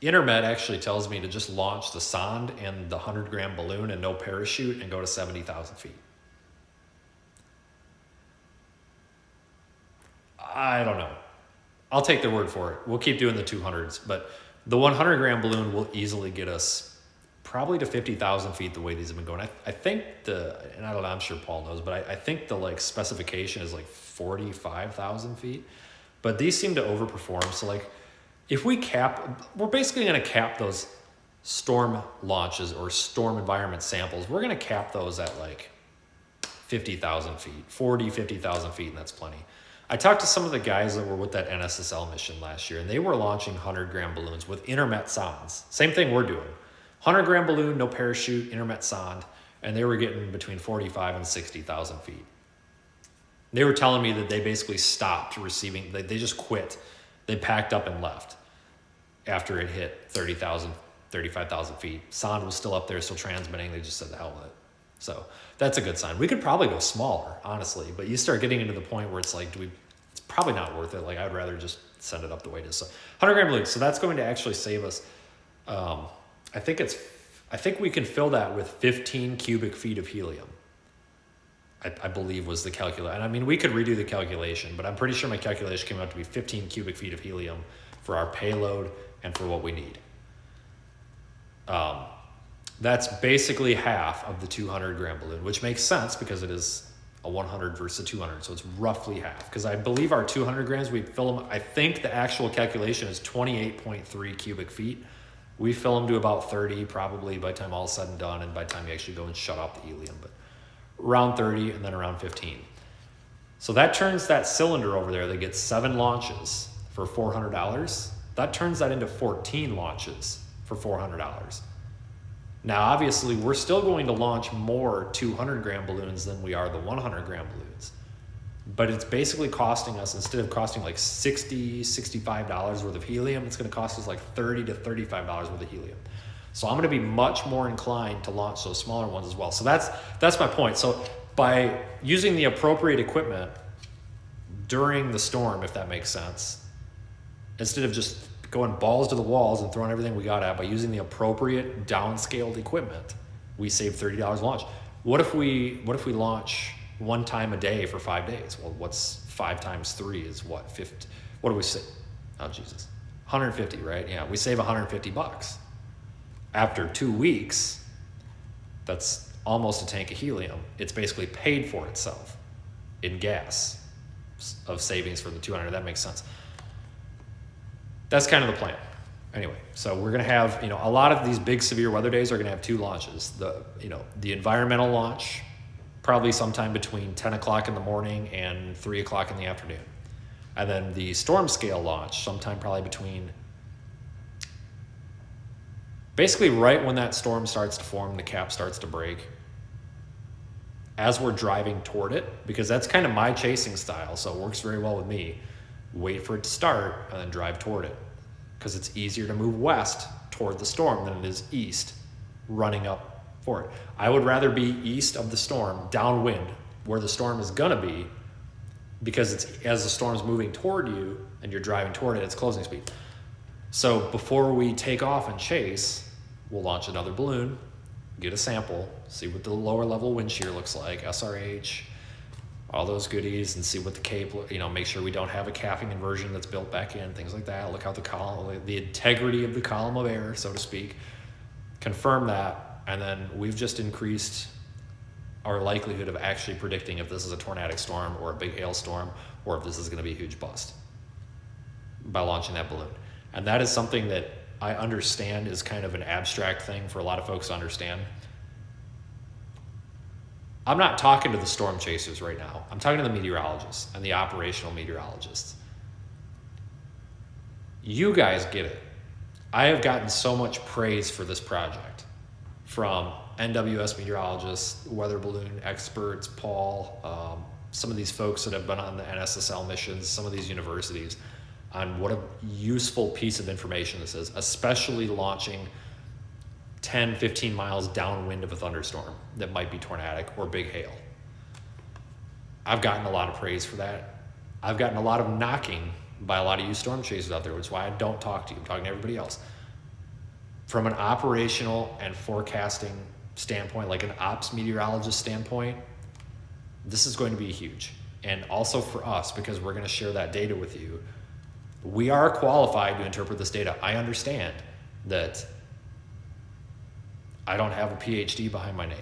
Intermet actually tells me to just launch the sonde and the 100 gram balloon and no parachute and go to 70,000 feet. I don't know. I'll take their word for it. We'll keep doing the 200s, but the 100 gram balloon will easily get us probably to 50,000 feet the way these have been going. I think and I don't know, I'm sure Paul knows, but I think the like specification is like 45,000 feet, but these seem to overperform. So like if we're basically going to cap those storm launches or storm environment samples. We're going to cap those at like 50,000 feet, 50,000 feet, and that's plenty. I talked to some of the guys that were with that NSSL mission last year, and they were launching 100 gram balloons with Intermet sondes. Same thing we're doing. 100 gram balloon, no parachute, Intermet sonde, and they were getting between 45 and 60,000 feet. They were telling me that they basically stopped receiving, they just quit. They packed up and left after it hit 30,000, 35,000 feet. Sound was still up there, still transmitting. They just said the hell with it. So that's a good sign. We could probably go smaller, honestly, but you start getting into the point where it's like, it's probably not worth it. Like, I'd rather just send it up the way it is. So 100 gram balloon. So that's going to actually save us. I think we can fill that with 15 cubic feet of helium. I believe was the calculation. And I mean, we could redo the calculation, but I'm pretty sure my calculation came out to be 15 cubic feet of helium for our payload and for what we need. That's basically half of the 200 gram balloon, which makes sense because it is a 100 versus a 200. So it's roughly half, because I believe our 200 grams, we fill them, I think the actual calculation is 28.3 cubic feet. We fill them to about 30 probably by the time all is said and done, and by the time you actually go and shut off the helium, but around 30 and then around 15. So that turns that cylinder over there that gets 7 launches for $400. That turns that into 14 launches for $400. Now, obviously, we're still going to launch more 200 gram balloons than we are the 100 gram balloons. But it's basically costing us, instead of costing like $60, $65 worth of helium, it's going to cost us like $30 to $35 worth of helium. So I'm going to be much more inclined to launch those smaller ones as well. So that's my point. So by using the appropriate equipment during the storm, if that makes sense, instead of just going balls to the walls and throwing everything we got at, by using the appropriate downscaled equipment, we save $30 a launch. What if we launch one time a day for 5 days? Well, what's 5 times 3 is what? 50? What do we say? Oh, Jesus. 150, right? Yeah, we save $150. After 2 weeks, that's almost a tank of helium. It's basically paid for itself in gas of savings for the 200. That makes sense. That's kind of the plan. Anyway, so we're going to have, a lot of these big severe weather days are going to have 2 launches. The environmental launch, probably sometime between 10 o'clock in the morning and 3 o'clock in the afternoon. And then the storm scale launch, sometime probably between, basically right when that storm starts to form, the cap starts to break, as we're driving toward it, because that's kind of my chasing style, so it works very well with me. Wait for it to start and then drive toward it, because it's easier to move west toward the storm than it is east running up for it. I would rather be east of the storm, downwind, where the storm is gonna be, because it's as the storm's moving toward you and you're driving toward it, it's closing speed. So before we take off and chase, we'll launch another balloon, get a sample, see what the lower level wind shear looks like, SRH, all those goodies, and see what the cape, make sure we don't have a capping inversion that's built back in, things like that. Look how the integrity of the column of air, so to speak, confirm that, and then we've just increased our likelihood of actually predicting if this is a tornadic storm or a big hailstorm, or if this is going to be a huge bust by launching that balloon. And that is something that I understand is kind of an abstract thing for a lot of folks to understand. I'm not talking to the storm chasers right now. I'm talking to the meteorologists and the operational meteorologists. You guys get it. I have gotten so much praise for this project from NWS meteorologists, weather balloon experts, Paul, some of these folks that have been on the NSSL missions, some of these universities, on what a useful piece of information this is, especially launching 10, 15 miles downwind of a thunderstorm that might be tornadic or big hail. I've gotten a lot of praise for that. I've gotten a lot of knocking by a lot of you storm chasers out there, which is why I don't talk to you. I'm talking to everybody else. From an operational and forecasting standpoint, like an ops meteorologist standpoint, this is going to be huge. And also for us, because we're going to share that data with you, we are qualified to interpret this data. I understand that I don't have a PhD behind my name,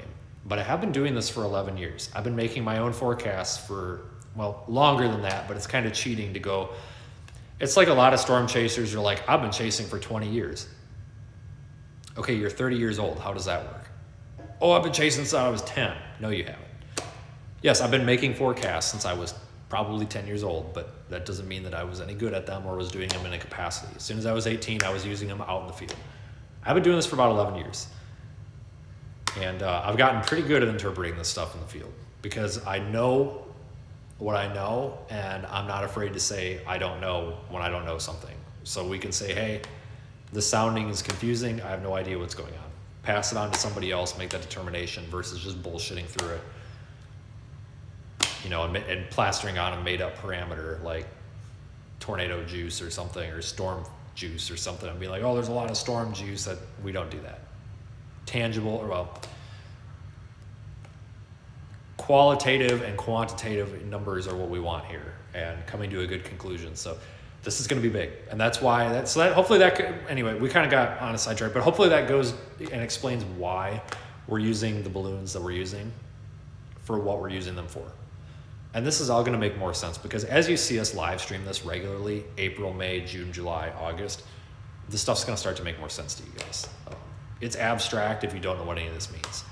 but I have been doing this for 11 years. I've been making my own forecasts for, longer than that, but it's kind of cheating to go. It's like a lot of storm chasers are like, I've been chasing for 20 years. Okay, you're 30 years old. How does that work? Oh, I've been chasing since I was 10. No, you haven't. Yes, I've been making forecasts since I was probably 10 years old, but that doesn't mean that I was any good at them or was doing them in a capacity. As soon as I was 18, I was using them out in the field. I've been doing this for about 11 years. And I've gotten pretty good at interpreting this stuff in the field because I know what I know, and I'm not afraid to say I don't know when I don't know something. So we can say, hey, The sounding is confusing. I have no idea what's going on. Pass it on to somebody else, make that determination versus just bullshitting through it. You know, and plastering on a made up parameter like tornado juice or something, or storm juice or something, and be like, oh, there's a lot of storm juice. That we don't do that. Tangible, or well, qualitative and quantitative numbers are what we want here, and coming to a good conclusion. So this is going to be big, and that's why hopefully that could, anyway, we kind of got on a sidetrack, but hopefully that goes and explains why we're using the balloons that we're using for what we're using them for. And this is all going to make more sense because as you see us live stream this regularly, April, May, June, July, August, this stuff's going to start to make more sense to you guys. It's abstract if you don't know what any of this means.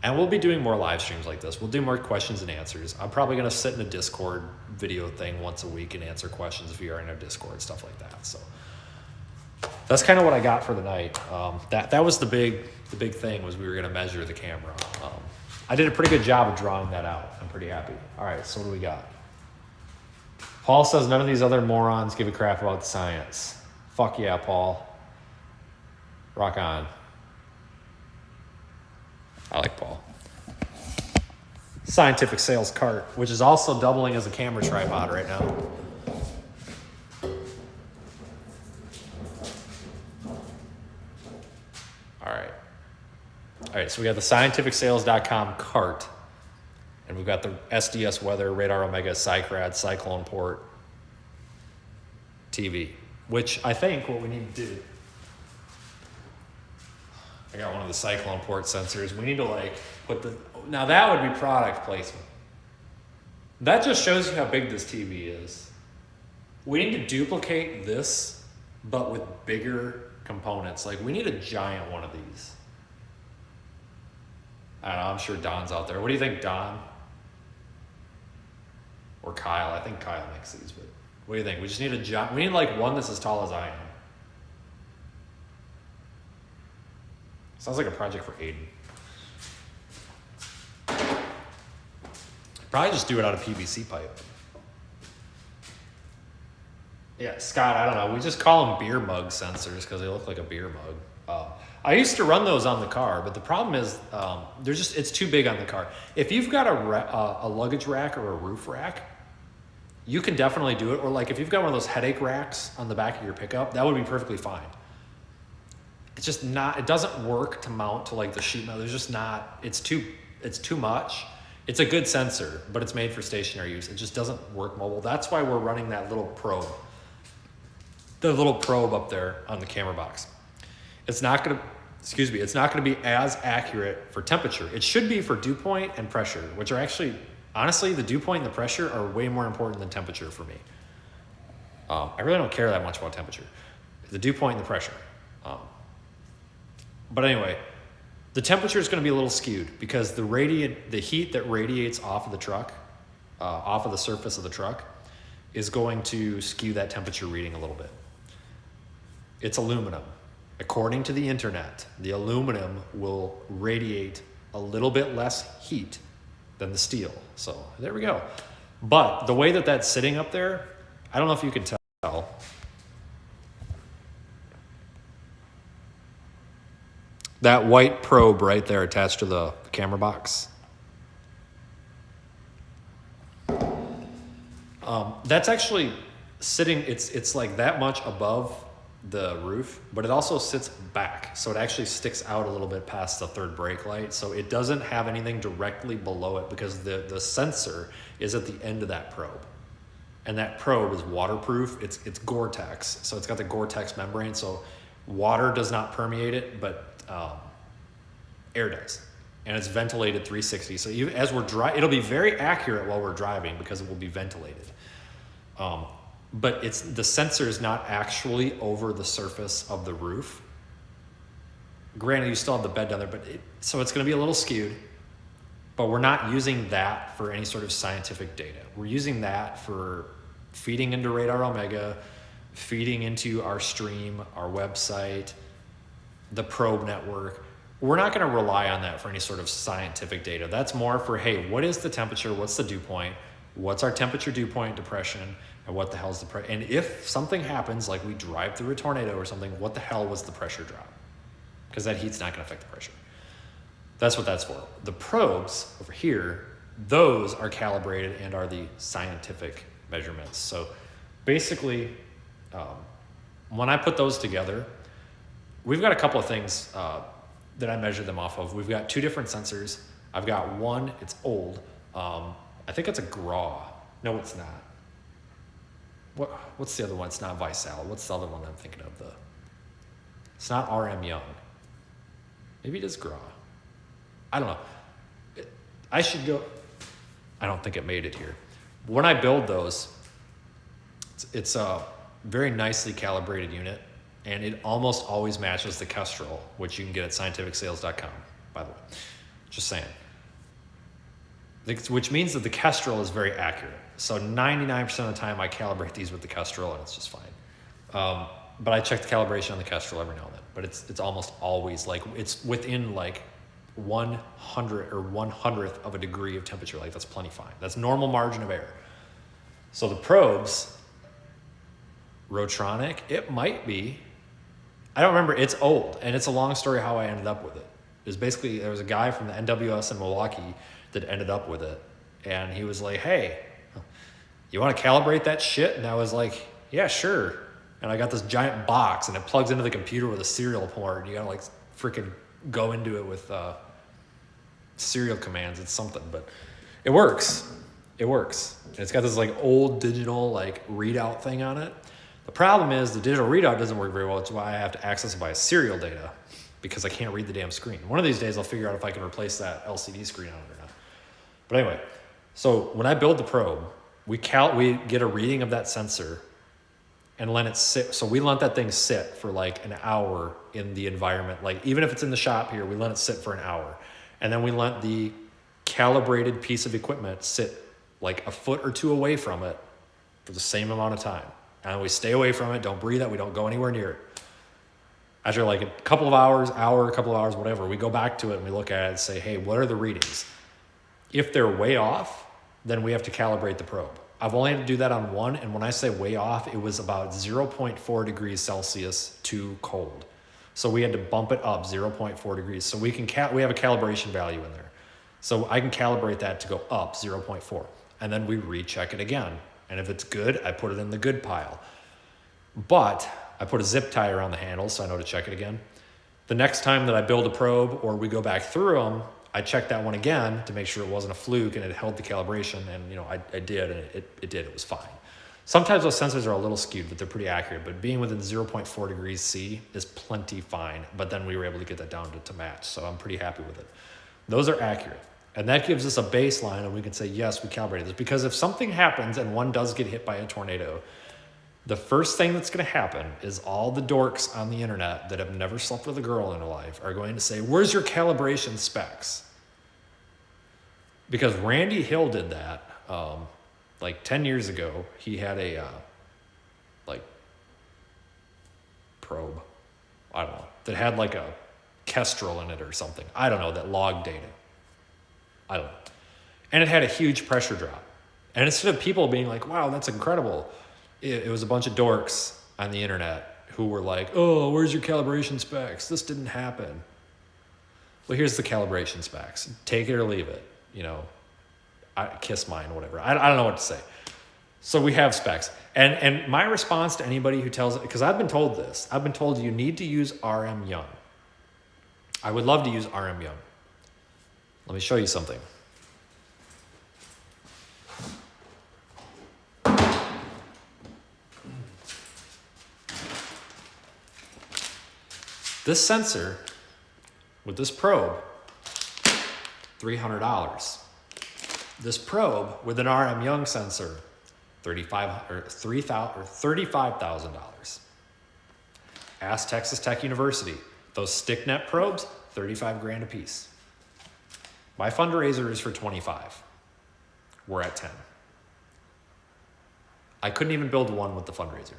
And we'll be doing more live streams like this. We'll do more questions and answers. I'm probably going to sit in a Discord video thing once a week and answer questions if you are in our Discord, stuff like that. So that's kind of what I got for the night. That was the big thing, was we were going to measure the camera. I did a pretty good job of drawing that out. I'm pretty happy. All right, so what do we got? Paul says none of these other morons give a crap about the science. Fuck yeah, Paul. Rock on. I like Paul. Scientific sales cart, which is also doubling as a camera tripod right now. All right, so we got the scientificsales.com cart, and we've got the SDS weather, radar Omega, Cycrad, Cyclone Port, TV, which I think what we need to do, I got one of the Cyclone Port sensors. We need to put now that would be product placement. That just shows you how big this TV is. We need to duplicate this, but with bigger components. We need a giant one of these. I don't know, I'm sure Don's out there. What do you think, Don? Or Kyle? I think Kyle makes these, but what do you think? We just need a giant, we need one that's as tall as I am. Sounds like a project for Aiden. Probably just do it out of PVC pipe. Yeah, Scott, I don't know. We just call them beer mug sensors because they look like a beer mug. I used to run those on the car, but the problem is it's too big on the car. If you've got a luggage rack or a roof rack, you can definitely do it. Or if you've got one of those headache racks on the back of your pickup, that would be perfectly fine. It's just not, it doesn't work to mount to the sheet metal. There's just not, it's too much. It's a good sensor, but it's made for stationary use. It just doesn't work mobile. That's why we're running that little probe. The little probe up there on the camera box. It's not going to be as accurate for temperature. It should be for dew point and pressure, which are actually, honestly, the dew point and the pressure are way more important than temperature for me. I really don't care that much about temperature. The dew point and the pressure. But anyway, the temperature is going to be a little skewed because the heat that radiates off of the truck, off of the surface of the truck, is going to skew that temperature reading a little bit. It's aluminum. According to the internet, the aluminum will radiate a little bit less heat than the steel. So there we go. But the way that that's sitting up there, I don't know if you can tell. That white probe right there attached to the camera box. That's actually sitting, it's that much above the roof, but it also sits back. So it actually sticks out a little bit past the third brake light. So it doesn't have anything directly below it because the sensor is at the end of that probe. And that probe is waterproof. It's Gore-Tex. So it's got the Gore-Tex membrane. So water does not permeate it, but air does. And it's ventilated 360. So even as we're driving, it'll be very accurate while we're driving because it will be ventilated. But the sensor is not actually over the surface of the roof. Granted, you still have the bed down there, but so it's going to be a little skewed. But we're not using that for any sort of scientific data. We're using that for feeding into Radar Omega, feeding into our stream, our website, the probe network. We're not going to rely on that for any sort of scientific data. That's more for, hey, what is the temperature? What's the dew point? what's our temperature dew point depression, and what the hell's the pressure. And if something happens, like we drive through a tornado or something, what the hell was the pressure drop? Because that heat's not going to affect the pressure. That's what that's for. The probes over here, those are calibrated and are the scientific measurements. So basically, when I put those together, we've got a couple of things that I measure them off of. We've got two different sensors. I've got one, it's old. I think it's a GRAW. No, it's not. What's the other one? It's not Visal. What's the other one I'm thinking of? It's not RM Young. Maybe it is GRAW. I don't know. I should go. I don't think it made it here. When I build those, it's a very nicely calibrated unit, and it almost always matches the Kestrel, which you can get at scientificsales.com, by the way. Just saying. Which means that the Kestrel is very accurate. So 99% of the time I calibrate these with the Kestrel and it's just fine. But I check the calibration on the Kestrel every now and then. But it's almost always like, it's within like 100 or 100th of a degree of temperature. Like that's plenty fine. That's normal margin of error. So the probes, Rotronic, it might be. I don't remember. It's old, and it's a long story how I ended up with it. It was basically, there was a guy from the NWS in Milwaukee that ended up with it, and he was like, hey, you want to calibrate that shit? And I was like, yeah, sure. And I got this giant box, and it plugs into the computer with a serial port. You gotta like freaking go into it with serial commands. It's something, but it works. It works. And it's got this like old digital like readout thing on it. The problem is the digital readout doesn't work very well. It's why I have to access it by serial data, because I can't read the damn screen. One of these days I'll figure out if I can replace that LCD screen on it or not. But anyway, so when I build the probe, we get a reading of that sensor and let it sit. So we let that thing sit for like an hour in the environment. Like even if it's in the shop here, we let it sit for an hour. And then we let the calibrated piece of equipment sit like a foot or two away from it for the same amount of time. And we stay away from it, don't breathe it, we don't go anywhere near it. After like a couple of hours, whatever, we go back to it and we look at it and say, hey, what are the readings? If they're way off, then we have to calibrate the probe. I've only had to do that on one, and when I say way off, it was about 0.4 degrees Celsius too cold. So we had to bump it up 0.4 degrees. So we have a calibration value in there. So I can calibrate that to go up 0.4, and then we recheck it again. And if it's good, I put it in the good pile. But I put a zip tie around the handle so I know to check it again. The next time that I build a probe or we go back through them, I checked that one again to make sure it wasn't a fluke and it held the calibration, and I did, and it did, it was fine. Sometimes those sensors are a little skewed, but they're pretty accurate, but being within 0.4 degrees C is plenty fine, but then we were able to get that down to match, so I'm pretty happy with it. Those are accurate, and that gives us a baseline, and we can say, yes, we calibrated this, because if something happens and one does get hit by a tornado, the first thing that's going to happen is all the dorks on the internet that have never slept with a girl in their life are going to say, where's your calibration specs? Because Randy Hill did that like 10 years ago. He had a probe, I don't know, that had like a Kestrel in it or something. I don't know, that logged data. I don't know. And it had a huge pressure drop. And instead of people being like, wow, that's incredible, it was a bunch of dorks on the internet who were like, oh, where's your calibration specs? This didn't happen. Well, here's the calibration specs. Take it or leave it. Kiss mine, whatever. I don't know what to say. So we have specs. And my response to anybody who tells it, because I've been told this, I've been told you need to use RM Young. I would love to use RM Young. Let me show you something. This sensor with this probe, $300. This probe with an RM Young sensor, $35,000. Ask Texas Tech University. Those sticknet probes, $35,000 a piece. My fundraiser is for 25. We're at 10. I couldn't even build one with the fundraiser.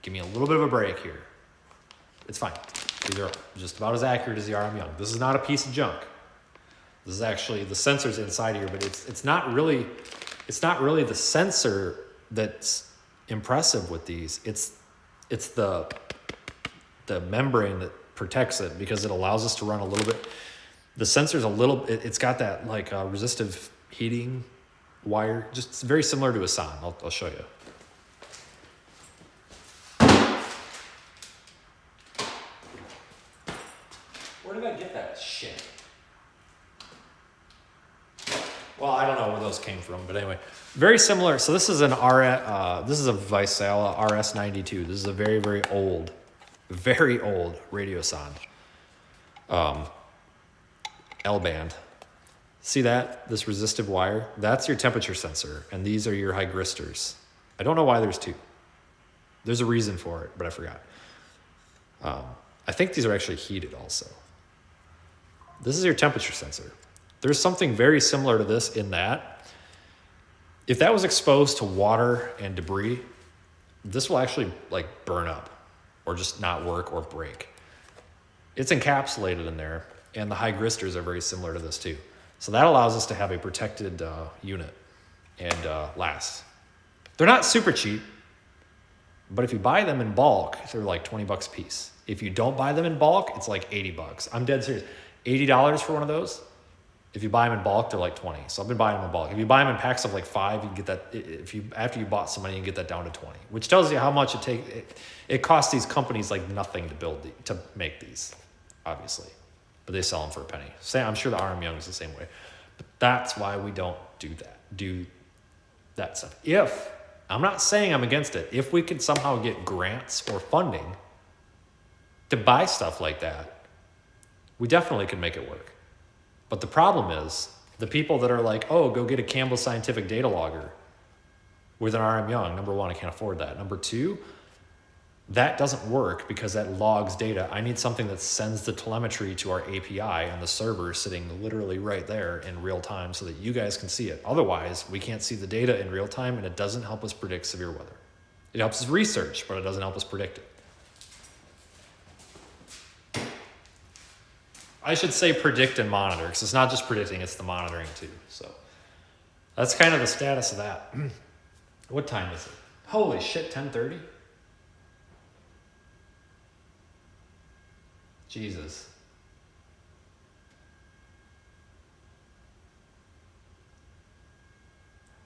Give me a little bit of a break here. It's fine. These are just about as accurate as the RM Young. This is not a piece of junk. This is actually, the sensor's inside here, but it's not really, it's not really the sensor that's impressive with these. It's the membrane that protects it, because it allows us to run a little bit. The sensor's it's got that like resistive heating wire, just very similar to a SON. I'll show you. Where did I get that shit? Well, I don't know where those came from, but anyway, very similar. So this is an this is a Vaisala RS92. This is a very, very old radio SON. L-band. See that? This resistive wire? That's your temperature sensor, and these are your hygristors. I don't know why there's two. There's a reason for it, but I forgot. I think these are actually heated also. This is your temperature sensor. There's something very similar to this in that if that was exposed to water and debris, this will actually like burn up or just not work or break. It's encapsulated in there, and the hygristors are very similar to this too. So that allows us to have a protected unit and last. They're not super cheap, but if you buy them in bulk, they're like 20 bucks a piece. If you don't buy them in bulk, it's like 80 bucks. I'm dead serious. $80 for one of those. If you buy them in bulk, they're like 20. So I've been buying them in bulk. If you buy them in packs of like 5, you can get that. After you bought some money, you can get that down to 20, which tells you how much it costs these companies like nothing to make these, obviously, but they sell them for a penny. I'm sure the RM Young is the same way, but that's why we don't do that stuff. I'm not saying I'm against it. If we could somehow get grants or funding to buy stuff like that, we definitely could make it work. But the problem is the people that are like, oh, go get a Campbell Scientific data logger with an RM Young. Number one, I can't afford that. Number two, that doesn't work because that logs data. I need something that sends the telemetry to our API and the server sitting literally right there in real time so that you guys can see it. Otherwise, we can't see the data in real time, and it doesn't help us predict severe weather. It helps us research, but it doesn't help us predict it. I should say predict and monitor, because it's not just predicting, it's the monitoring too. So that's kind of the status of that. What time is it? Holy shit, 10:30? Jesus.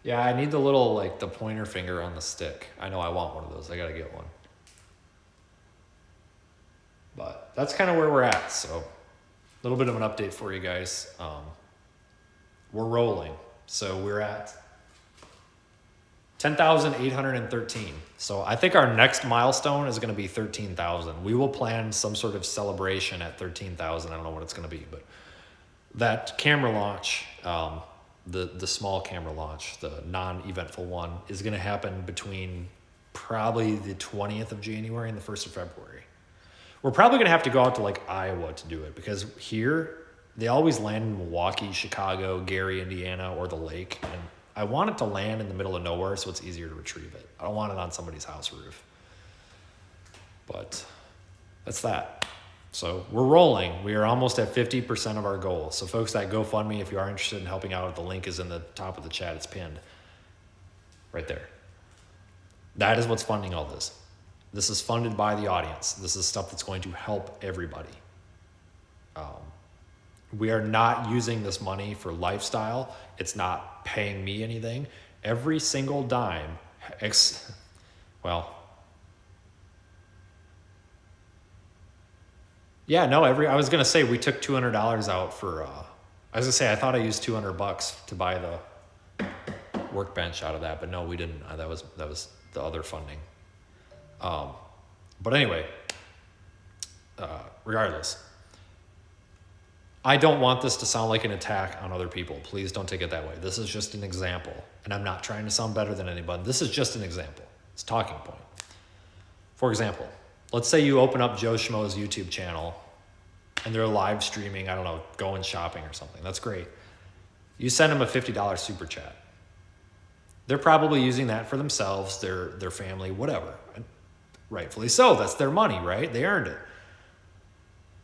Yeah, I need the little, like, the pointer finger on the stick. I know I want one of those. I gotta get one. But that's kind of where we're at, so a little bit of an update for you guys. We're rolling. So we're at 10,813. So I think our next milestone is going to be 13,000. We will plan some sort of celebration at 13,000. I don't know what it's going to be, but that camera launch, the small camera launch, the non-eventful one, is going to happen between probably the 20th of January and the 1st of February. We're probably going to have to go out to like Iowa to do it, because here they always land in Milwaukee, Chicago, Gary, Indiana, or the lake. And I want it to land in the middle of nowhere so it's easier to retrieve it. I don't want it on somebody's house roof. But that's that. So we're rolling. We are almost at 50% of our goal. So folks, that GoFundMe, if you are interested in helping out, the link is in the top of the chat. It's pinned right there. That is what's funding all this. This is funded by the audience. This is stuff that's going to help everybody. We are not using this money for lifestyle. It's not paying me anything. Every single dime, I was going to say we took $200 out for, I thought I used $200 to buy the workbench out of that, but no, we didn't. That was the other funding. But anyway, regardless, I don't want this to sound like an attack on other people. Please don't take it that way. This is just an example, and I'm not trying to sound better than anybody. This is just an example. It's a talking point. For example, let's say you open up Joe Schmo's YouTube channel and they're live streaming, I don't know, going shopping or something. That's great. You send them a $50 super chat. They're probably using that for themselves, their family, whatever. And rightfully so. That's their money, right? They earned it.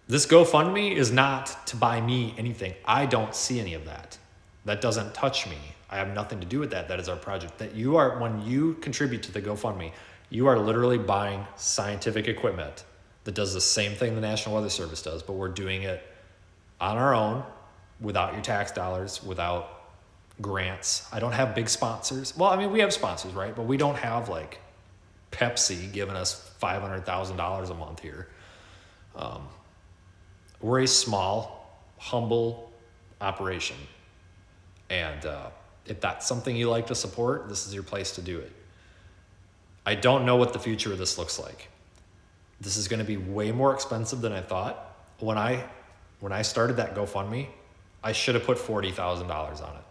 This GoFundMe is not to buy me anything. I don't see any of that. That doesn't touch me. I have nothing to do with that. That is our project. That you are, when you contribute to the GoFundMe, you are literally buying scientific equipment that does the same thing the National Weather Service does, but we're doing it on our own, without your tax dollars, without grants. I don't have big sponsors. Well, I mean, we have sponsors, right? But we don't have like Pepsi giving us $500,000 a month here. We're a small, humble operation. And if that's something you like to support, this is your place to do it. I don't know what the future of this looks like. This is going to be way more expensive than I thought. When I started that GoFundMe, I should have put $40,000 on it.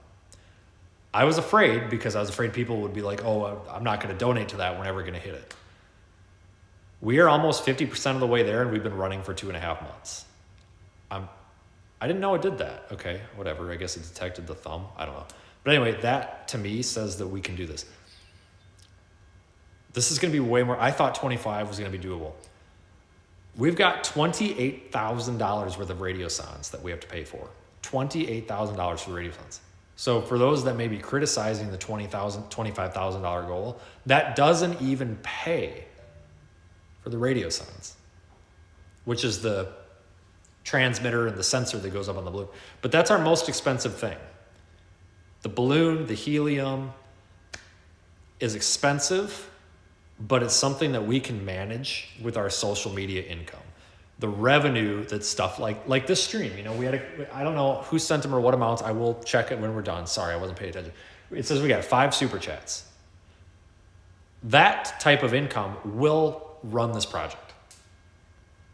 I was afraid because I was afraid people would be like, oh, I'm not going to donate to that. We're never going to hit it. We are almost 50% of the way there, and we've been running for 2.5 months. I didn't know it did that. Okay, whatever. I guess it detected the thumb. I don't know. But anyway, that to me says that we can do this. This is going to be way more. I thought 25 was going to be doable. We've got $28,000 worth of radio sounds that we have to pay for. $28,000 for the radio sounds. So for those that may be criticizing the $20,000, $25,000 goal, that doesn't even pay for the radio sounds, which is the transmitter and the sensor that goes up on the balloon. But that's our most expensive thing. The balloon, the helium is expensive, but it's something that we can manage with our social media income. The revenue that stuff like this stream, we had I don't know who sent them or what amounts. I will check it when we're done. Sorry, I wasn't paying attention. It says we got 5 super chats. That type of income will run this project.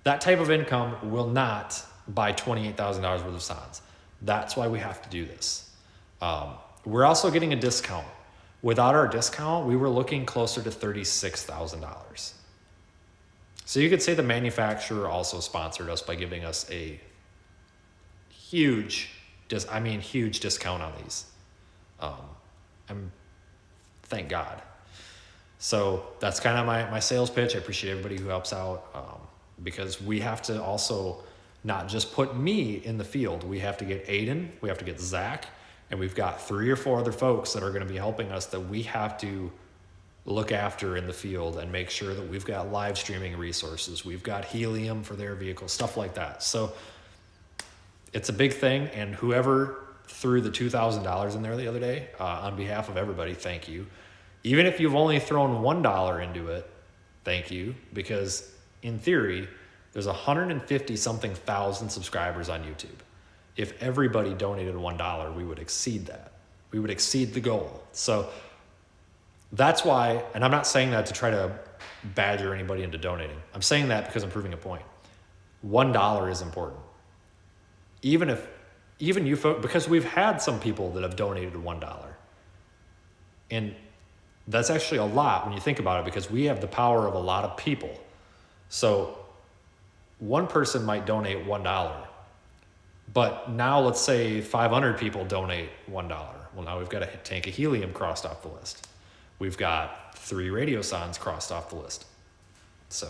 That type of income will not buy $28,000 worth of sounds. That's why we have to do this. We're also getting a discount. Without our discount, we were looking closer to $36,000. So you could say the manufacturer also sponsored us by giving us a huge discount on these. Thank God. So that's kind of my sales pitch. I appreciate everybody who helps out because we have to also not just put me in the field. We have to get Aiden, we have to get Zach, and we've got 3 or 4 other folks that are going to be helping us that we have to look after in the field and make sure that we've got live streaming resources. We've got Helium for their vehicles, stuff like that. So it's a big thing. And whoever threw the $2,000 in there the other day, on behalf of everybody, thank you. Even if you've only thrown $1 into it, thank you. Because in theory, there's 150 something thousand subscribers on YouTube. If everybody donated $1, we would exceed that. We would exceed the goal. So that's why, and I'm not saying that to try to badger anybody into donating. I'm saying that because I'm proving a point. $1 is important. Even you folks, because we've had some people that have donated $1. And that's actually a lot when you think about it, because we have the power of a lot of people. So one person might donate $1, but now let's say 500 people donate $1. Well, now we've got a tank of helium crossed off the list. We've got 3 radio sounds crossed off the list. So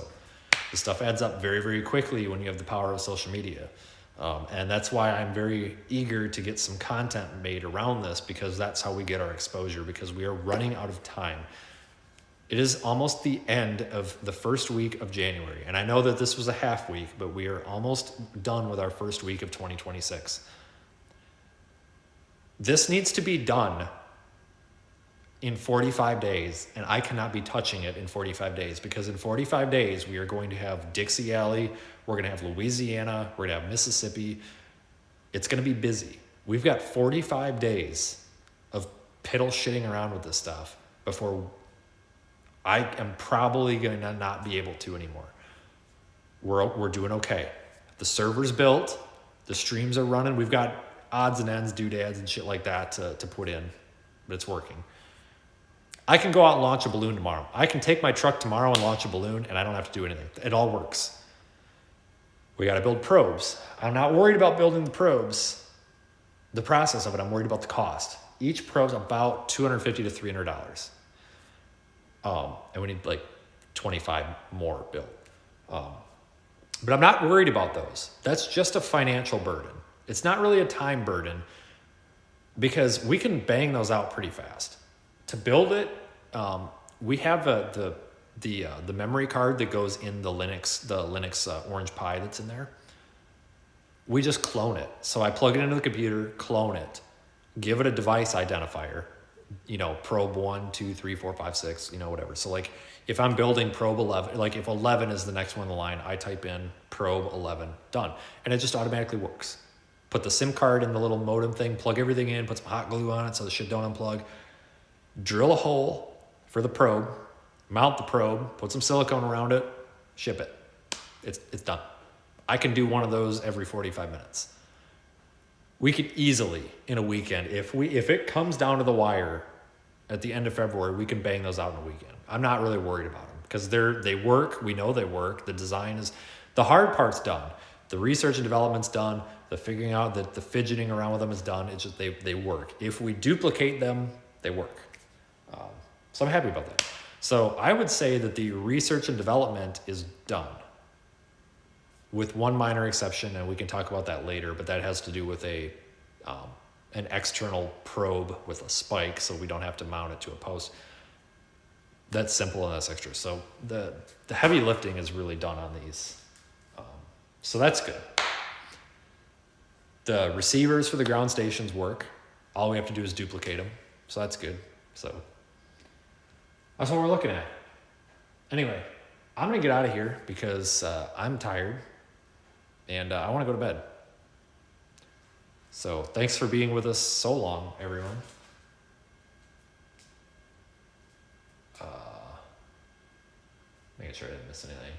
this stuff adds up very, very quickly when you have the power of social media. And that's why I'm very eager to get some content made around this, because that's how we get our exposure, because we are running out of time. It is almost the end of the first week of January. And I know that this was a half week, but we are almost done with our first week of 2026. This needs to be done in 45 days, and I cannot be touching it in 45 days, because in 45 days, we are going to have Dixie Alley, we're going to have Louisiana, we're going to have Mississippi. It's going to be busy. We've got 45 days of piddle shitting around with this stuff before I am probably going to not be able to anymore. We're doing okay. The server's built, the streams are running, we've got odds and ends, doodads and shit like that to put in, but it's working. I can go out and launch a balloon tomorrow. I can take my truck tomorrow and launch a balloon, and I don't have to do anything. It all works. We got to build probes. I'm not worried about building the probes, the process of it. I'm worried about the cost. Each probe's about $250 to $300. And we need like 25 more built. But I'm not worried about those. That's just a financial burden. It's not really a time burden. because we can bang those out pretty fast. To build it, we have the memory card that goes in the Linux orange Pi that's in there. We just clone it. So I plug it into the computer, clone it, give it a device identifier, probe 1, 2, 3, 4, 5, 6, whatever. So like if I'm building probe 11, like if 11 is the next one on the line, I type in probe 11, done. And it just automatically works. Put the SIM card in the little modem thing, plug everything in, put some hot glue on it so the shit don't unplug, drill a hole for the probe, mount the probe, put some silicone around it, ship it. It's done. I can do one of those every 45 minutes. We could easily, in a weekend, if it comes down to the wire at the end of February, we can bang those out in a weekend. I'm not really worried about them because they work. We know they work. The design is, the hard part's done. The research and development's done. The figuring out that the fidgeting around with them is done. It's just they work. If we duplicate them, they work. So I'm happy about that. So I would say that the research and development is done, with one minor exception, and we can talk about that later, but that has to do with an external probe with a spike, so we don't have to mount it to a post. That's simple and that's extra. So the heavy lifting is really done on these. So that's good. The receivers for the ground stations work. All we have to do is duplicate them. So that's good. So that's what we're looking at. Anyway, I'm going to get out of here because I'm tired. And I want to go to bed. So thanks for being with us so long, everyone. Making sure I didn't miss anything.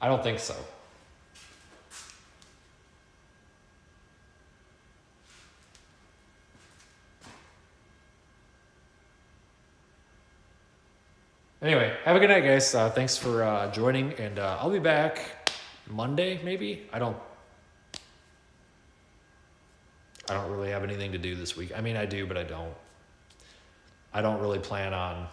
I don't think so. Anyway, have a good night, guys. Thanks for joining, and I'll be back Monday, maybe. I don't really have anything to do this week. I mean, I do, but I don't. I don't really plan on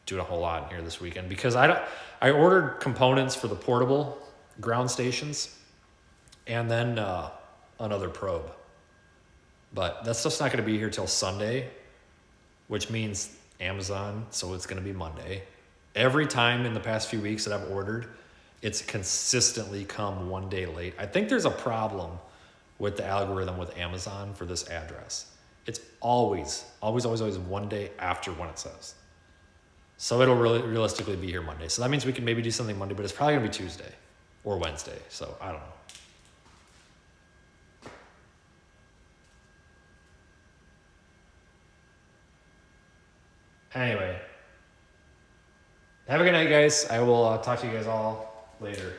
doing a whole lot here this weekend because I ordered components for the portable ground stations and then another probe. But that stuff's not going to be here till Sunday, which means Amazon, so it's going to be Monday. Every time in the past few weeks that I've ordered, it's consistently come one day late. I think there's a problem with the algorithm with Amazon for this address. It's always one day after when it says. So it'll really realistically be here Monday. So that means we can maybe do something Monday, but it's probably going to be Tuesday or Wednesday. So I don't know. Anyway, have a good night, guys. I will talk to you guys all later.